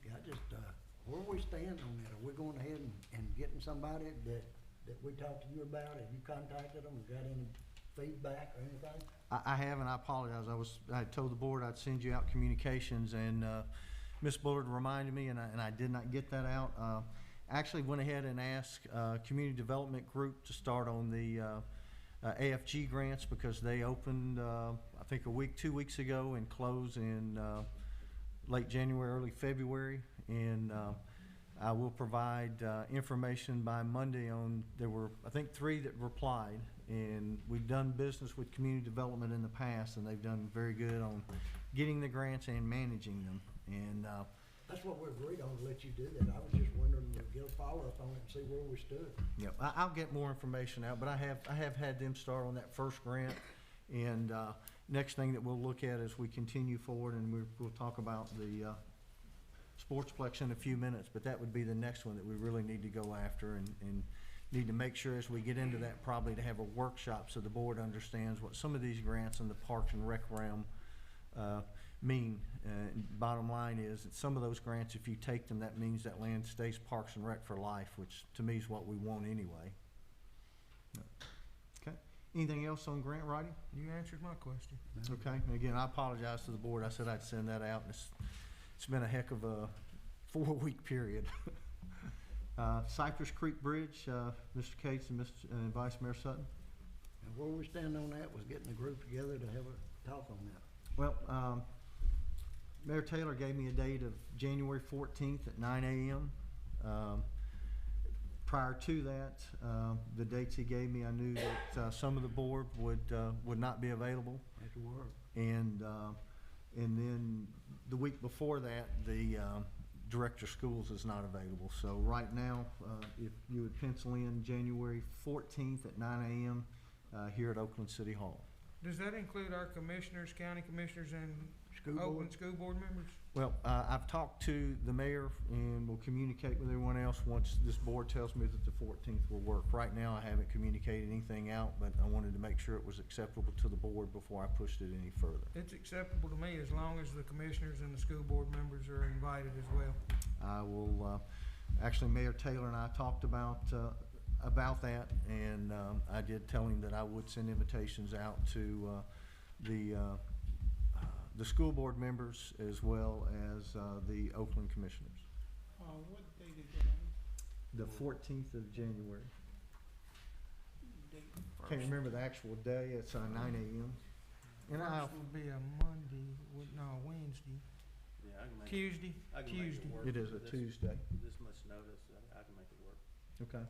[SPEAKER 4] Yeah, where we stand on that? Are we going ahead and getting somebody that we talked to you about? Have you contacted them, got any feedback or anything?
[SPEAKER 10] I have, and I apologize. I told the board I'd send you out communications, and Ms. Bullard reminded me, and I did not get that out. Actually went ahead and asked Community Development Group to start on the AFG grants, because they opened, I think 2 weeks ago, and closed in late January, early February. And I will provide information by Monday on, there were, I think, 3 that replied. And we've done business with community development in the past, and they've done very good on getting the grants and managing them. And
[SPEAKER 4] that's what we agreed on, to let you do that. I was just wondering to get a follow-up on it and see where we stood.
[SPEAKER 10] yeah, I'll get more information out, but I have had them start on that first grant. And next thing that we'll look at as we continue forward, and we'll talk about the Sportsplex in a few minutes, but that would be the next one that we really need to go after, and need to make sure as we get into that, probably to have a workshop so the board understands what some of these grants in the Parks and Rec realm mean. Bottom line is that some of those grants, if you take them, that means that land stays Parks and Rec for life, which to me is what we want anyway. Okay. Anything else on grant writing?
[SPEAKER 6] You answered my question.
[SPEAKER 10] Okay. And again, I apologize to the board. I said I'd send that out, and it's been a heck of a 4-week period. Cypress Creek Bridge, Mr. Cates and and Vice Mayor Sutton.
[SPEAKER 4] And where we stand on that was getting the group together to have a talk on that.
[SPEAKER 10] Well, Mayor Taylor gave me a date of January 14th at 9 a.m. Prior to that, the dates he gave me, I knew that some of the board would not be available.
[SPEAKER 4] That's work.
[SPEAKER 10] And then the week before that, the Director of Schools is not available. So right now, if you would pencil in January 14th at 9 a.m. Here at Oakland City Hall.
[SPEAKER 6] Does that include our commissioners, county commissioners, and Oakland school board members?
[SPEAKER 10] Well, I've talked to the mayor, and will communicate with everyone else once this board tells me that the 14th will work. Right now, I haven't communicated anything out, but I wanted to make sure it was acceptable to the board before I pushed it any further.
[SPEAKER 6] It's acceptable to me as long as the commissioners and the school board members are invited as well.
[SPEAKER 10] I will, actually, Mayor Taylor and I talked about that, and I did tell him that I would send invitations out to the school board members as well as the Oakland commissioners.
[SPEAKER 13] What date is it on?
[SPEAKER 10] The 14th of January.
[SPEAKER 13] Date?
[SPEAKER 10] Can't remember the actual day. It's 9 a.m. And
[SPEAKER 6] First would be a Monday, no, Wednesday.
[SPEAKER 9] Yeah, I
[SPEAKER 6] Tuesday, Tuesday.
[SPEAKER 10] It is a Tuesday.
[SPEAKER 14] This much notice, I can make it work.
[SPEAKER 10] Okay.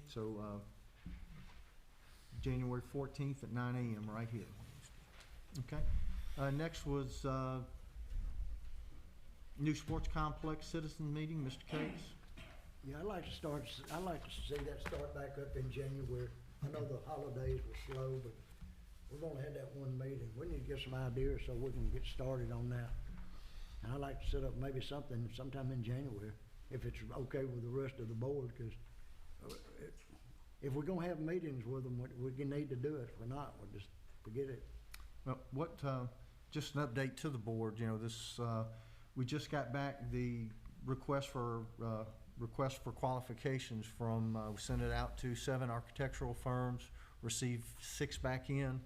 [SPEAKER 10] So, January 14th at 9 a.m. right here. Okay. Next was new sports complex citizen meeting, Mr. Cates.
[SPEAKER 4] Yeah, I'd like to see that start back up in January. I know the holidays were slow, but we've only had that one meeting. We need to get some ideas so we can get started on that. And I'd like to set up maybe something sometime in January, if it's okay with the rest of the board, because if we're gonna have meetings with them, we need to do it. If we're not, we'll just forget it.
[SPEAKER 10] Well, just an update to the board, you know, this, we just got back the request for qualifications from, we sent it out to 7 architectural firms, received 6 back in,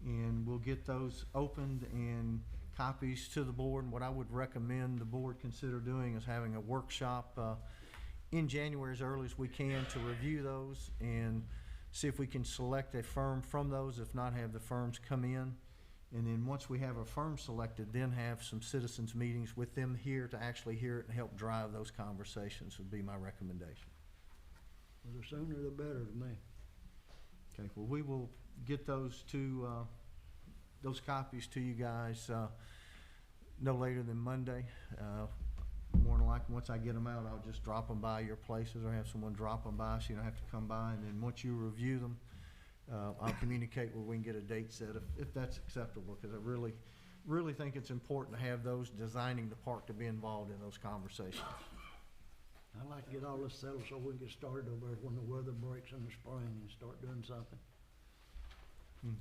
[SPEAKER 10] and we'll get those opened and copies to the board. And what I would recommend the board consider doing is having a workshop in January as early as we can to review those and see if we can select a firm from those, if not have the firms come in. And then once we have a firm selected, then have some citizens meetings with them here to actually hear it and help drive those conversations would be my recommendation.
[SPEAKER 4] Well, the sooner the better to me.
[SPEAKER 10] Okay, well, we will get those copies to you guys no later than Monday. More than likely, once I get them out, I'll just drop them by your places or have someone drop them by so you don't have to come by. And then once you review them, I'll communicate where we can get a date set if that's acceptable, because I really think it's important to have those designing the park to be involved in those conversations.
[SPEAKER 4] I'd like to get all this settled so we can get started over there when the weather breaks in the spring and start doing something.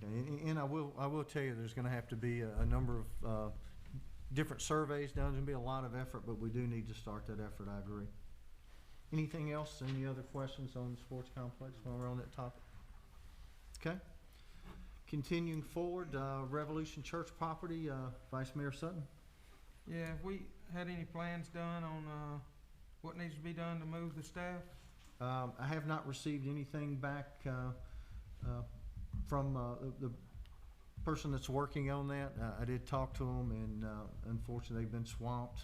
[SPEAKER 10] Okay, and I will tell you, there's gonna have to be a number of different surveys done. There's gonna be a lot of effort, but we do need to start that effort, I agree. Anything else? Any other questions on the sports complex while we're on that topic? Okay. Continuing forward, Revolution Church property, Vice Mayor Sutton.
[SPEAKER 6] Yeah, have we had any plans done on, what needs to be done to move the staff?
[SPEAKER 10] I have not received anything back from the person that's working on that. I did talk to them, and unfortunately they've been swamped.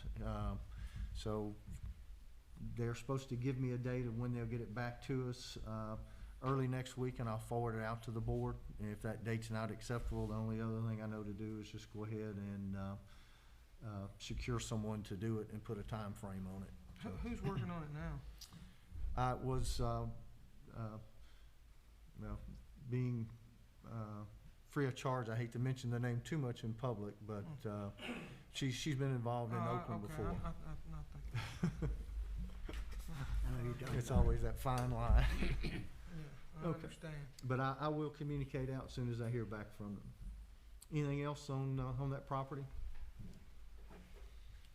[SPEAKER 10] So they're supposed to give me a date of when they'll get it back to us early next week, and I'll forward it out to the board. And if that date's not acceptable, the only other thing I know to do is just go ahead and secure someone to do it and put a time frame on it. So,
[SPEAKER 6] Who's working on it now?
[SPEAKER 10] it was well, being free of charge. I hate to mention the name too much in public, but she's been involved in Oakland
[SPEAKER 6] okay.
[SPEAKER 10] before.
[SPEAKER 6] I'm not thinking.
[SPEAKER 4] I know you don't.
[SPEAKER 10] It's always that fine line.
[SPEAKER 6] Yeah, I
[SPEAKER 10] Okay.
[SPEAKER 6] understand.
[SPEAKER 10] But I will communicate out as soon as I hear back from them. Anything else on that property?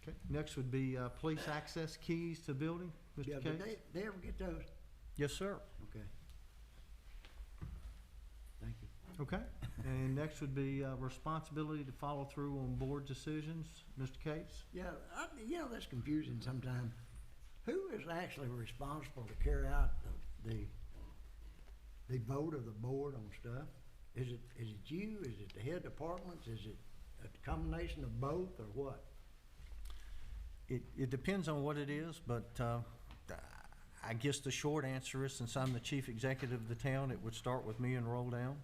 [SPEAKER 10] Okay, next would be police access keys to building, Mr.
[SPEAKER 4] Yeah,
[SPEAKER 10] Cates?
[SPEAKER 4] did they ever get those?
[SPEAKER 10] Yes, sir.
[SPEAKER 4] Okay. Thank you.
[SPEAKER 10] Okay, and next would be responsibility to follow through on board decisions, Mr. Cates?
[SPEAKER 4] Yeah, you know, that's confusing sometimes. Who is actually responsible to carry out the vote of the board on stuff? Is it you? Is it the head departments? Is it a combination of both, or what?
[SPEAKER 10] It depends on what it is, but I guess the short answer is, since I'm the chief executive of the town, it would start with me and roll down.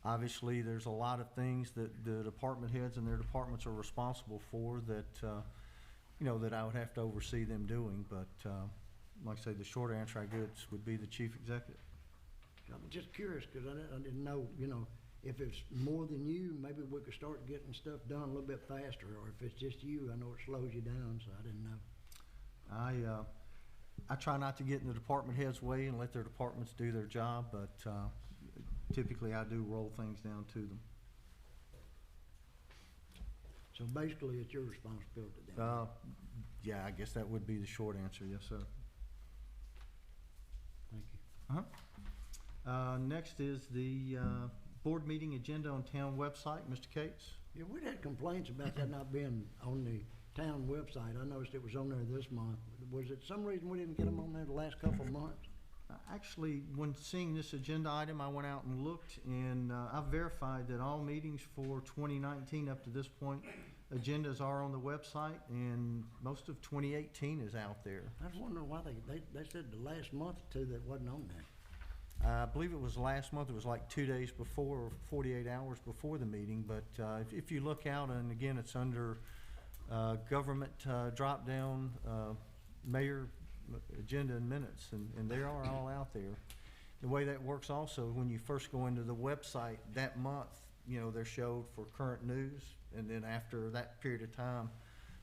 [SPEAKER 10] Obviously, there's a lot of things that the department heads and their departments are responsible for that, that I would have to oversee them doing. But like I say, the short answer I guess would be the chief executive.
[SPEAKER 4] I'm just curious, because I didn't know, if it's more than you, maybe we could start getting stuff done a little bit faster, or if it's just you, I know it slows you down, so I didn't know.
[SPEAKER 10] I try not to get in the department head's way and let their departments do their job, but typically I do roll things down to them.
[SPEAKER 4] So basically, it's your responsibility then?
[SPEAKER 10] Yeah, I guess that would be the short answer, yes, sir.
[SPEAKER 4] Thank you.
[SPEAKER 10] Next is the board meeting agenda on town website, Mr. Cates.
[SPEAKER 4] Yeah, we'd had complaints about that not being on the town website. I noticed it was on there this month. Was it some reason we didn't get them on there the last couple of months?
[SPEAKER 10] Actually, when seeing this agenda item, I went out and looked, and I verified that all meetings for 2019 up to this point agendas are on the website, and most of 2018 is out there.
[SPEAKER 4] I was wondering why they said the last month or two that wasn't on there.
[SPEAKER 10] I believe it was last month, it was like 2 days before, or 48 hours before the meeting, but if you look out, and again, it's under government drop-down, mayor agenda and minutes, and they are all out there. The way that works also, when you first go into the website that month, you know, they're showed for current news, and then after that period of time,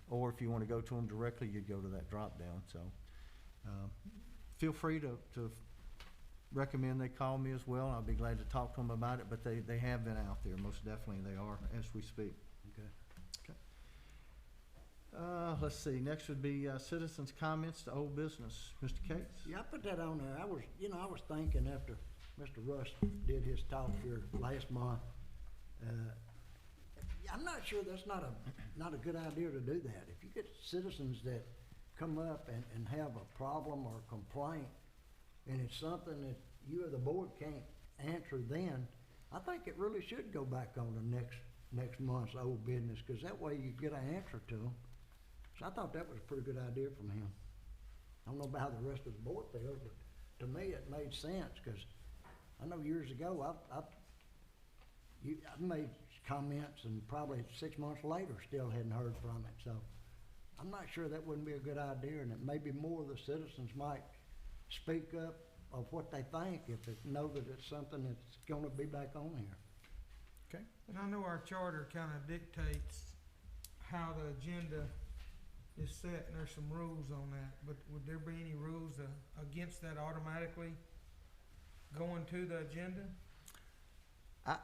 [SPEAKER 10] or if you want to go to them directly, you'd go to that drop-down. So feel free to recommend they call me as well. I'll be glad to talk to them about it, but they have been out there. Most definitely they are as we speak.
[SPEAKER 4] Okay.
[SPEAKER 10] Let's see, next would be citizens' comments to old business. Mr. Cates?
[SPEAKER 4] Yeah, I put that on there. I was thinking after Mr. Russ did his talk here last month, I'm not sure that's not a good idea to do that. If you get citizens that come up and have a problem or complaint, and it's something that you or the board can't answer then, I think it really should go back on the next month's old business, because that way you get an answer to them. So I thought that was a pretty good idea from him. I don't know about how the rest of the board feels, but to me it made sense, because I know years ago I've made comments, and probably 6 months later still hadn't heard from it. So I'm not sure that wouldn't be a good idea, and that maybe more of the citizens might speak up of what they think if they know that it's something that's gonna be back on here.
[SPEAKER 10] Okay.
[SPEAKER 6] And I know our charter kind of dictates how the agenda is set, and there's some rules on that, but would there be any rules against that automatically going to the agenda?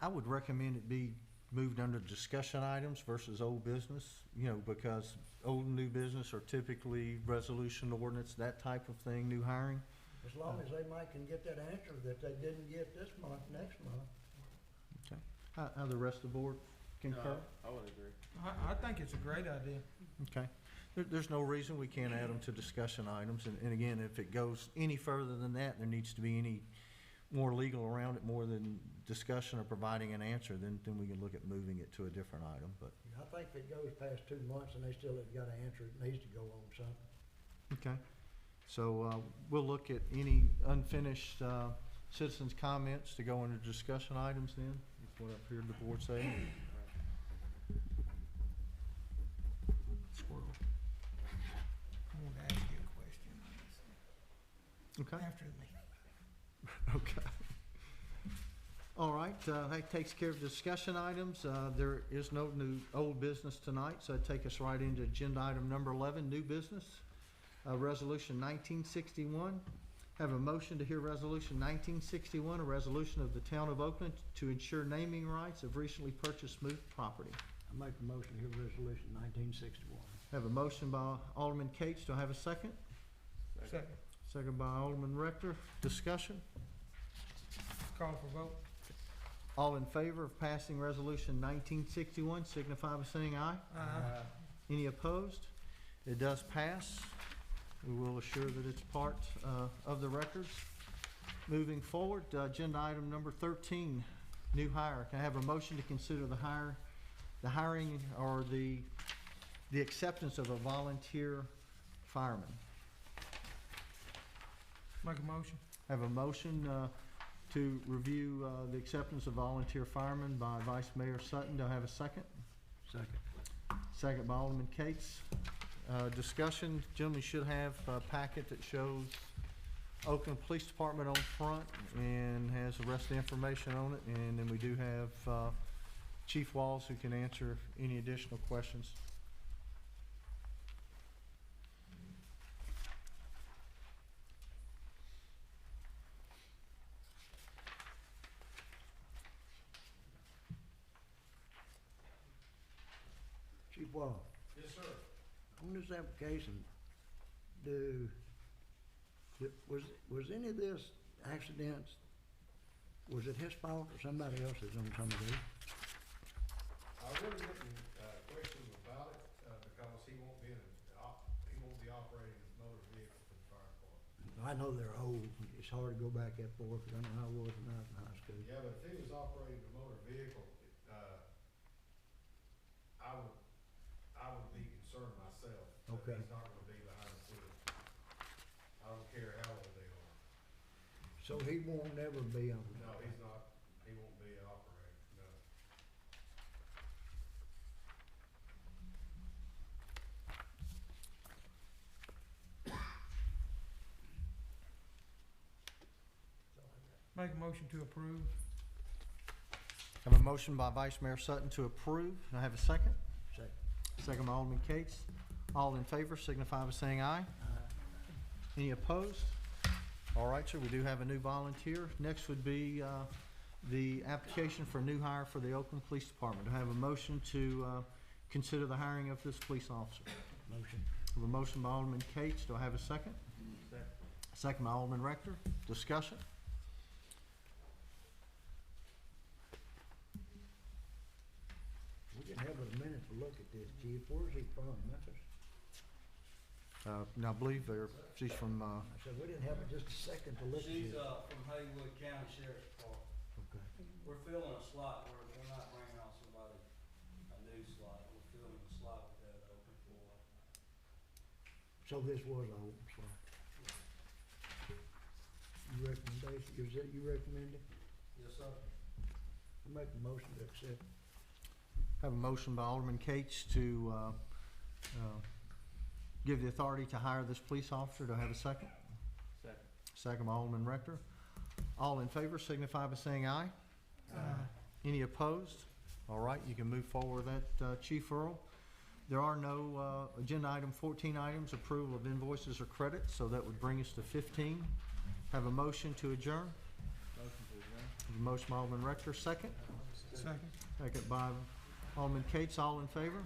[SPEAKER 10] I would recommend it be moved under discussion items versus old business, you know, because old and new business are typically resolution, ordinance, that type of thing, new hiring.
[SPEAKER 4] As long as they might can get that answer that they didn't get this month, next month.
[SPEAKER 10] Okay. How the rest of the board concur?
[SPEAKER 14] I would agree.
[SPEAKER 6] I think it's a great idea.
[SPEAKER 10] Okay. There's no reason we can't add them to discussion items, and again, if it goes any further than that, there needs to be any more legal around it, more than discussion or providing an answer, then we can look at moving it to a different item, but.
[SPEAKER 4] I think if it goes past 2 months and they still haven't got an answer, it needs to go on something.
[SPEAKER 10] Okay. So we'll look at any unfinished citizens' comments to go under discussion items then, is what I've heard the board say. Squirrel.
[SPEAKER 6] I want to ask you a question.
[SPEAKER 10] Okay.
[SPEAKER 6] After the meeting.
[SPEAKER 10] Okay. All right, that takes care of discussion items. There is no new old business tonight, so it take us right into agenda item number 11, new business. Resolution 1961. Have a motion to hear resolution 1961, a resolution of the town of Oakland to ensure naming rights of recently purchased smooth property.
[SPEAKER 4] I make a motion here, resolution 1961.
[SPEAKER 10] Have a motion by Alderman Cates. Do I have a second?
[SPEAKER 6] Second.
[SPEAKER 10] Second by Alderman Rector. Discussion?
[SPEAKER 6] Call for vote.
[SPEAKER 10] All in favor of passing resolution 1961, signify by saying aye.
[SPEAKER 6] Aye.
[SPEAKER 10] Any opposed? It does pass. We will assure that it's part of the records. Moving forward, agenda item number 13, new hire. Can I have a motion to consider the hiring or the acceptance of a volunteer fireman?
[SPEAKER 6] Make a motion.
[SPEAKER 10] Have a motion to review the acceptance of volunteer fireman by Vice Mayor Sutton. Do I have a second?
[SPEAKER 4] Second.
[SPEAKER 10] Second by Alderman Cates. Discussion, gentlemen should have a packet that shows Oakland Police Department on front and has the rest of the information on it. And then we do have Chief Walls who can answer any additional questions.
[SPEAKER 4] Chief Wall,
[SPEAKER 7] Yes, sir.
[SPEAKER 4] on this application, was any of this accidents, was it his fault or somebody else's on some of these?
[SPEAKER 7] I really wouldn't question him about it, because he won't be operating a motor vehicle for the fire department.
[SPEAKER 4] I know they're old, it's hard to go back that far, because I know how I was when I was in high school.
[SPEAKER 7] Yeah, but if he was operating a motor vehicle, I
[SPEAKER 4] Okay.
[SPEAKER 7] He's not gonna be behind the wheel. I don't care how old they are.
[SPEAKER 4] So he won't never be on.
[SPEAKER 7] No, he's not, he won't be an operator, no.
[SPEAKER 6] Make a motion to approve.
[SPEAKER 10] Have a motion by Vice Mayor Sutton to approve. Do I have a second?
[SPEAKER 4] Second.
[SPEAKER 10] Second by Alderman Cates. All in favor signify by saying aye. Any opposed? All right, sir, we do have a new volunteer. Next would be the application for a new hire for the Oakland Police Department. Do I have a motion to consider the hiring of this police officer?
[SPEAKER 4] Motion.
[SPEAKER 10] I have a motion by Alderman Cates. Do I have a second?
[SPEAKER 14] Second.
[SPEAKER 10] Second by Alderman Rector. Discussion?
[SPEAKER 4] We can have a minute to look at this, Chief. Where's he from? Memphis?
[SPEAKER 10] Now, I believe she's from,
[SPEAKER 4] I said, we didn't have just a second to look at
[SPEAKER 9] She's,
[SPEAKER 4] this.
[SPEAKER 9] from Haywood County Sheriff's Department.
[SPEAKER 4] Okay.
[SPEAKER 9] We're filling a slot, we're not bringing on somebody, a new slot, we're filling a slot with that open for.
[SPEAKER 4] So this was a open slot. Your recommendation, is that you recommended?
[SPEAKER 9] Yes, sir.
[SPEAKER 4] I make a motion to accept.
[SPEAKER 10] have a motion by Alderman Cates to give the authority to hire this police officer. Do I have a second?
[SPEAKER 14] Second.
[SPEAKER 10] Second by Alderman Rector. All in favor signify by saying aye. Any opposed? All right, you can move forward with that, Chief Earl. There are no agenda item 14 items, approval of invoices or credits, so that would bring us to 15. Have a motion to adjourn.
[SPEAKER 14] Motion to adjourn.
[SPEAKER 10] Motion by Alderman Rector, second.
[SPEAKER 6] Second.
[SPEAKER 10] Second by Alderman Cates. All in favor?